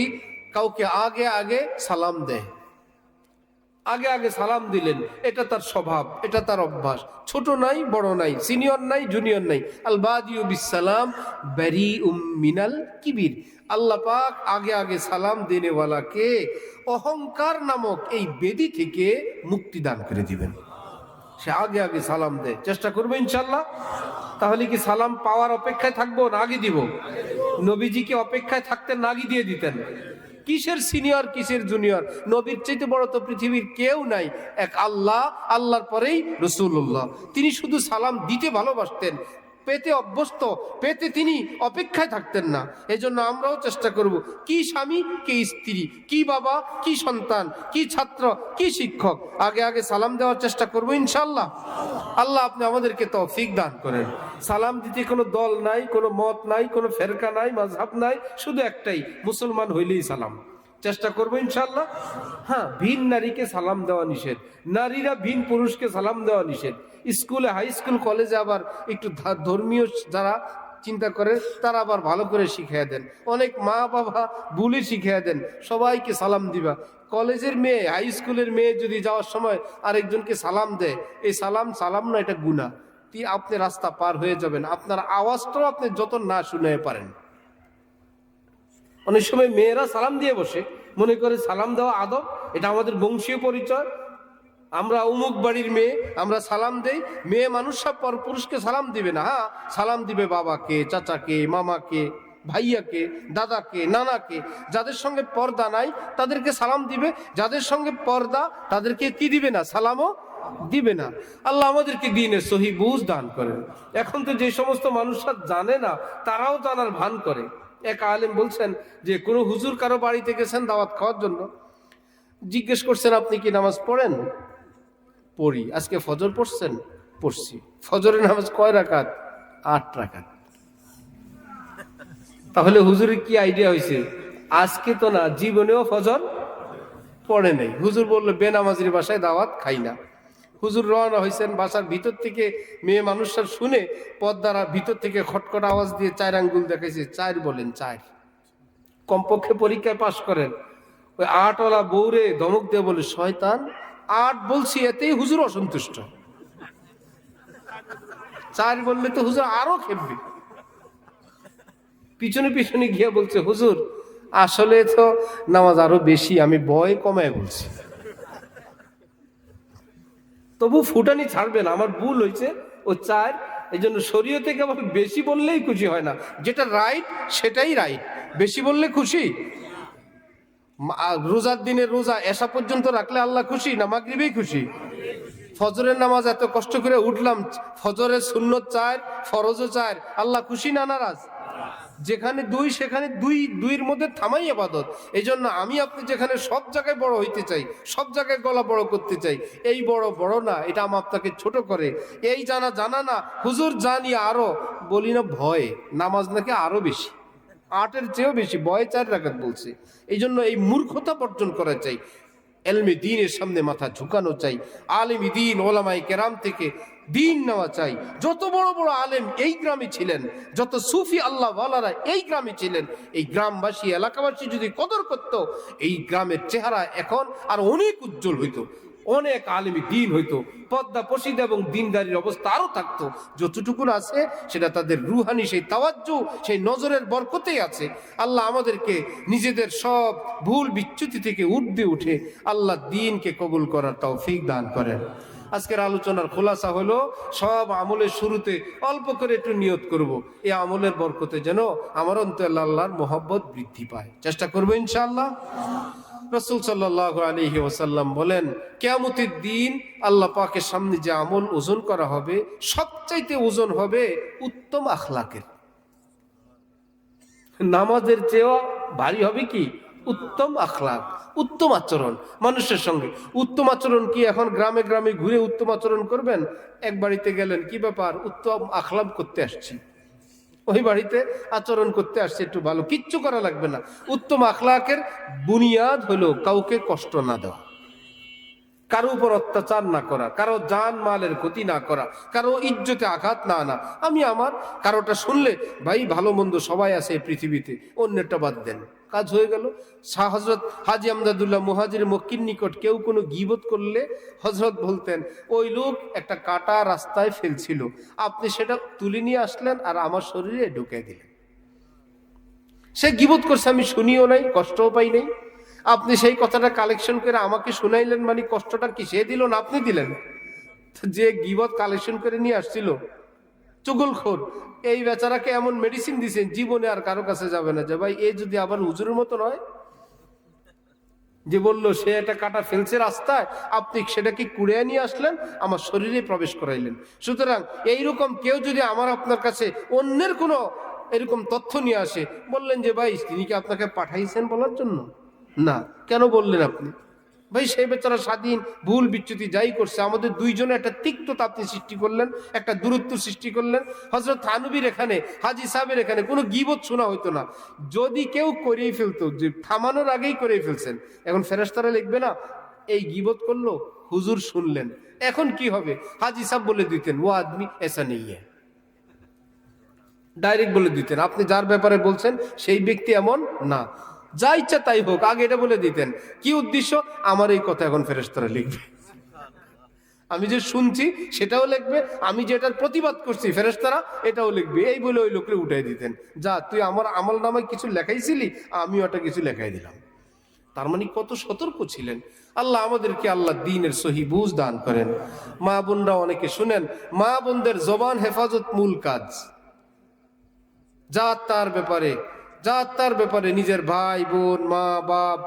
[SPEAKER 1] কাউকে আগে আগে সালাম দেয়, আগে আগে সালাম দিলেন, এটা তার স্বভাব, এটা তার অভ্যাস, ছোট নাই বড় নাই, সিনিয়র নাই জুনিয়র নাই। আল বাদিউ বিস সালাম বারিউম মিনাল কিবির। আল্লাহ পাক আগে আগে সালাম দেনেওয়ালাকে অহংকার নামক এই বেদি থেকে মুক্তি দান করে দিবেন। সে আগে আগে সালাম দেয়, চেষ্টা করবো ইনশাল্লাহ। তাহলে কি সালাম পাওয়ার অপেক্ষায় থাকবো না আগে দিব? নবীজিকে অপেক্ষায় থাকতেন না আগে দিয়ে দিতেন? কিসের সিনিয়র কিসের জুনিয়র? নবীর চাইতে বড় তো পৃথিবীর কেউ নাই, এক আল্লাহ, আল্লাহর পরেই রাসূলুল্লাহ। তিনি শুধু সালাম দিতে ভালোবাসতেন, পেতে অভ্যস্ত, পেতে তিনি অপেক্ষায় থাকতেন না। এজন্য আমরাও চেষ্টা করব, কি স্বামী কি স্ত্রী, কি বাবা কি সন্তান, কি ছাত্র কি শিক্ষক, আগে আগে সালাম দেওয়ার চেষ্টা করব ইনশাআল্লাহ। আল্লাহ আপনি আমাদেরকে তৌফিক দান করেন। সালাম দিতে কোনো দল নাই, কোনো মত নাই, কোনো ফেরকা নাই, মাযহাব নাই, শুধু একটাই, মুসলমান হইলেই সালাম। চেষ্টা করবো ইনশাআল্লাহ। হ্যাঁ, ভিন নারীকে সালাম দেওয়া নিষেধ, নারীরা ভিন পুরুষকে সালাম দেওয়া নিষেধ। স্কুলে, হাই স্কুল, কলেজে আবার একটু ধর্মীয় যারা চিন্তা করে তারা আবার ভালো করে শিখিয়ে দেন, অনেক মা বাবা ভুলে শিখিয়ে দেন, সবাইকে সালাম দিবা। কলেজের মেয়ে, হাই স্কুলের মেয়ে যদি যাওয়ার সময় আরেকজনকে সালাম দেয়, এই সালাম সালাম না, এটা গুনাহ। আপনি রাস্তা পার হয়ে যাবেন, আপনার আওয়াজটাও আপনি যত না শুনে পারেন। অনেক সময় মেয়েরা সালাম দিয়ে বসে, মনে করে সালাম দেওয়া আদব, এটা আমাদের বংশীয় পরিচয়, আমরা অমুক বাড়ির মেয়ে, আমরা সালাম দেই। মেয়ে মানুষ সব পর পুরুষকে সালাম দিবে না। হ্যাঁ, সালাম দিবে বাবাকে, চাচাকে, মামাকে, ভাইয়াকে, দাদাকে, নানাকে। যাদের সঙ্গে পর্দা নাই তাদেরকে সালাম দিবে, যাদের সঙ্গে পর্দা তাদেরকে কি দিবে না, সালামও দিবে না। আল্লাহ আমাদেরকে দ্বীনের সহি বুঝ দান করেন। এখন তো যে সমস্ত মানুষরা জানে না, তারাও জানার ভান করে। এক আলেম বলছেন যে কোন হুজুর কারো বাড়িতে গেছেন দাওয়াত খাওয়ার জন্য, জিজ্ঞেস করছেন আপনি কি নামাজ পড়েন? পড়ি। আজকে ফজর পড়ছেন? পড়ছি। ফজরের নামাজ কয় রাকাত? 8 রাকাত। তাহলে হুজুরের কি আইডিয়া হয়েছে, আজকে তো না, জীবনেও ফজর পড়ে নাই। হুজুর বললো বেনামাজির বাসায় দাওয়াত খাই না। হুজুর রওনা হয়েছেন, বাসার ভিতর থেকে মেয়ে মানুষরা শুনে পর্দার ভিতর থেকে খটখট আওয়াজ দিয়ে 4 আঙ্গুল দেখাইছে, 4 বলেন, 4। কমপক্ষে পরীক্ষায় পাশ করেন। ওই 8ওয়ালা বউরে ধমক দিয়ে বলে, শয়তান, 8 বলছি, এতেই হুজুর অসন্তুষ্ট। 4 বললে তো হুজুর আরো খেপবে। পিছনে পিছনে গিয়ে বলছে, হুজুর আসলে তো নামাজ আরো বেশি, আমি ভয় কমায় বলছি। তবু ফুটানি ছাড়বে না, আমার ভুল হয়েছে, ও 4। এই জন্য শরীয়তে কেবল বেশি বললেই খুশি হয় না, যেটা রাইট সেটাই রাইট। বেশি বললে খুশি? রোজার দিনে রোজা এসা পর্যন্ত রাখলে আল্লাহ খুশি না মাগরিবেই খুশি? ফজরের নামাজ এত কষ্ট করে উঠলাম, ফজরের সুন্নত 4, ফরজও 4, আল্লাহ খুশি না নারাজ? যেখানে 2 সেখানে 2-2-এর মধ্যে থামাই ইবাদত। এই জন্য আমি আপনি যেখানে সব জায়গায় বড় হইতে চাই, সব জায়গায় গলা বড় করতে চাই, এই বড় বড় না, এটা আমার আপনাকে ছোট করে। এই জানা না, হুজুর জানি আরো, বলি না ভয়ে, নামাজ নাকি আরো বেশি, 8-এর চেয়েও বেশি, ভয়ে 4 রাকাত বলছে। এই জন্য এই মূর্খতা বর্জন করা চাই, এলমে দ্বীনের সামনে মাথা ঝুঁকানো চাই, আলেম দ্বীন ওলামায়ে কেরাম থেকে দিন নেওয়া চাই। যত বড় বড় আলেম এই গ্রামে ছিলেন, যত সুফি আল্লাহ ওয়ালারা এই গ্রামে ছিলেন, এই গ্রামবাসী এলাকাবাসী যদি কদর করত, এই গ্রামের চেহারা এখন আর অনেক উজ্জ্বল হইতো, অনেক আলেম দ্বীন হইতো, পদ্মা পশিদা এবং দিনদারির অবস্থা আরো থাকতো। যতটুকুন আছে সেটা তাদের রুহানি সেই তাওয়াজ্জু, সেই নজরের বরকতেই আছে। আল্লাহ আমাদেরকে নিজেদের সব ভুল বিচ্যুতি থেকে ঊর্ধ্বে উঠে আল্লাহ দ্বীনকে কবুল করার তৌফিক দান করেন। আজকের আলোচনার খোলাসা হলো, সব আমলের শুরুতে অল্প করে একটু নিয়ত করব, এই আমলের বরকতে যেন আমার অন্তরে আল্লাহর মোহব্বত বৃদ্ধি পায়। চেষ্টা করবো ইনশাআল্লাহ। রাসূল সাল্লাল্লাহু আলাইহি ওয়াসাল্লাম বলেন, কিয়ামতের দিন আল্লাহ পাকের সামনে যে আমল ওজন করা হবে, সবচাইতে ওজন হবে উত্তম আখলাকের। নামাজের চেয়েও ভারী হবে কি? উত্তম আখলাক, উত্তম আচরণ মানুষের সঙ্গে। উত্তম আচরণ কি এখন গ্রামে গ্রামে ঘুরে উত্তম আচরণ করবেন? এক বাড়িতে গেলেন, কি ব্যাপার? উত্তম আখলাক করতে আসছি, ওই বাড়িতে আচরণ করতে আসছে, একটু ভালো, কিচ্ছু করা লাগবে না। উত্তম আখলাকের বুনিয়াদ হলো কাউকে কষ্ট না দেওয়া, কারো উপর অত্যাচার না করা, কারো জান মালের ক্ষতি না করা, কারো ইজ্জতে আঘাত না আনা। আমি আমার কারোটা শুনলে, ভাই ভালো মন্দ সবাই আছে এই পৃথিবীতে, অন্যটা বাদ দেন, কাজ হয়ে গেল। শাহ হযরত হাজী আমদাদুল্লাহ মুহাজির মক্কির নিকট কেউ কোনো গীবত করলে হযরত বলতেন, ওই লোক একটা কাটা রাস্তায় ফেলছিল, আপনি সেটা তুলে নিয়ে আসলেন আর আমার শরীরে ঢুকে দিলেন। সে গীবত করছে, আমি শুনিও নাই, কষ্টও পাই নাই, আপনি সেই কথাটা কালেকশন করে আমাকে শুনাইলেন, মানে কষ্টটা কি সে দিল না আপনি দিলেন? যে গীবত কালেকশন করে নিয়ে আসছিল, চুগলখোর, এই বেচারাকে এমন মেডিসিন দিছেন, জীবনে আর কারো কাছে যাবে না যে ভাই এ যদি আবার হুজুরের মতো নয়, যে বললো সে একটা কাটা ফেলছে রাস্তায়, আপনি সেটাকে কুড়িয়ে নিয়ে আসলেন, আমার শরীরে প্রবেশ করাইলেন। সুতরাং এইরকম কেউ যদি আমার আপনার কাছে অন্যের কোনো এরকম তথ্য নিয়ে আসে, বললেন যে ভাই তিনি কি আপনাকে পাঠাইছেন বলার জন্য? না, কেন বললেন আপনি? ভাই সেই বেচারা স্বাধীন, ভুল বিচ্যুতি যাই করছে, আমাদের দুইজনে একটা তিক্ততা আপনি সৃষ্টি করলেন, একটা দূরত্ব সৃষ্টি করলেন। হযরত থানবীর এখানে, হাজী সাহেবের এখানে কোনো গীবত শোনা হইতো না, যদি কেউ করেই ফেলতো, যে থামানোর আগেই করেই ফেলছেন, এখন ফেরেশতারা লিখবে না এই গীবত করলো, হুজুর শুনলেন, এখন কি হবে? হাজী সাহেব বলে দিতেন, ও আদমি এসা নেই হ্যায়, ডাইরেক্ট বলে দিতেন, আপনি যার ব্যাপারে বলছেন সেই ব্যক্তি এমন না, যা ইচ্ছা তাই হোক, আগে এটা বলে দিতেন। কি উদ্দেশ্য? আমার এই কথা এখন ফেরেশতারা লিখবে, আমি যে শুনছি সেটাও লিখবে, আমি যেটার প্রতিবাদ করছি ফেরেশতারা এটাও লিখবে, এই বলে ওই লোককে উঠাই দিতেন, যা তুই আমার আমল নামায় কিছু লেখাইছিলি, আমি ওটা কিছু লেখাই দিলাম। তার মানে কত সতর্ক ছিলেন। আল্লাহ আমাদেরকে আল্লাহ দ্বীনের সহি বুঝ দান করেন। মা বোনরা অনেকে শুনেন, মা বোনদের জবান হেফাজত মূল কাজ। জাত তার ব্যাপারে নিজের ভাই বোন, মা বাপ,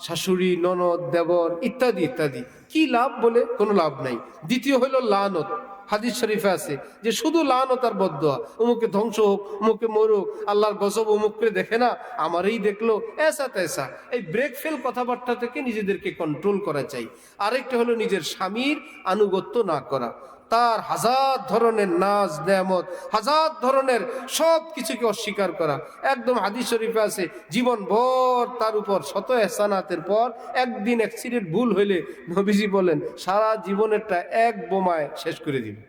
[SPEAKER 1] শাশুড়ি, ননদ, দেবর ইত্যাদি ইত্যাদি, কি লাভ? বলে কোনো লাভ নাই। দ্বিতীয় হলো লানত। হাদিস শরীফে আছে যে শুধু লানত আর বদদোয়া, অমুকে ধ্বংস হোক, অমুকে মরুক, আল্লাহর গজব অমুককে দেখে না, আমারই দেখলো, এসা তেসা, এই ব্রেক ফেল কথাবার্তা থেকে নিজেদেরকে কন্ট্রোল করা চাই। আরেকটা হলো নিজের স্বামীর আনুগত্য না করা, তার হাজার ধরনের নাজ নেয়ামত, হাজার ধরনের সব কিছুকে অস্বীকার করা। একদম হাদিস শরীফে আছে, জীবন ভর তার উপর শত এহসানাতের পর একদিন অ্যাক্সিডেন্ট ভুল হইলে নবীজি বলেন সারা জীবনেরটা এক বোমায় শেষ করে দিবে।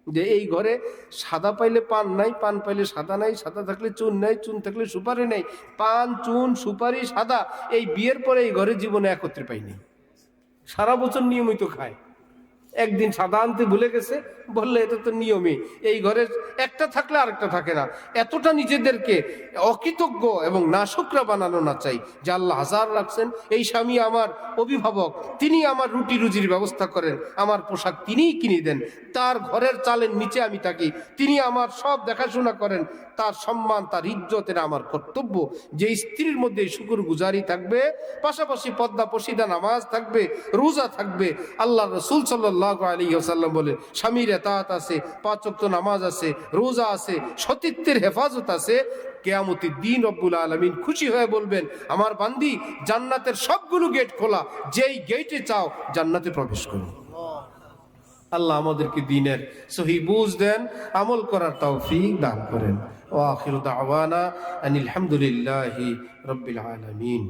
[SPEAKER 1] যে এই ঘরে সাদা পাইলে পান নাই, পান পাইলে সাদা নাই, সাদা থাকলে চুন নাই, চুন থাকলে সুপারি নাই, পান চুন সুপারি সাদা, এই বিয়ের পরে এই ঘরে জীবনে একত্রে পাইনি, সারা বছর নিয়মিত খায়, একদিন সাদা আনতে ভুলে গেছে, বললে এটা তো নিয়মই, এই ঘরে একটা থাকলে আরেকটা থাকে না। এতটা নিজেদেরকে অকৃতজ্ঞ এবং নাশুকরা বানানো না চাই যে আল্লাহ হাজার রাখছেন, এই স্বামী আমার অভিভাবক, তিনি আমার রুটি রুজির ব্যবস্থা করেন, আমার পোশাক তিনিই কিনে দেন, তার ঘরের চালের নিচে আমি থাকি, তিনি আমার সব দেখাশোনা করেন, তার সম্মান তার ইজ্জতের আমার কর্তব্য। যে স্ত্রীর মধ্যে শুকর গুজারি থাকবে, পাশাপাশি পর্দা পশিদা নামাজ থাকবে, রোজা থাকবে, আল্লাহ রাসূল সাল্লাল্লাহু সাল্লাল্লাহু আলাইহি ওয়াসাল্লাম বলেন, স্বামীর এতাআত আছে, 5 ওয়াক্ত নামাজ আছে, রোজা আছে, সতীত্বের হেফাজত আছে, কিয়ামতের দিন রব্বুল আলামিন খুশি হয়ে বলবেন, আমার বান্দি জান্নাতের সবগুলো গেট খোলা, যেই গেটে চাও জান্নাতে প্রবেশ করো। আল্লাহ আমাদেরকে দ্বীনের সহি বুঝ দেন, আমল করার তৌফিক দান করেন। ওয়া আখিরু দাওয়ানা আনিল হামদুলিল্লাহি রাব্বিল আলামিন।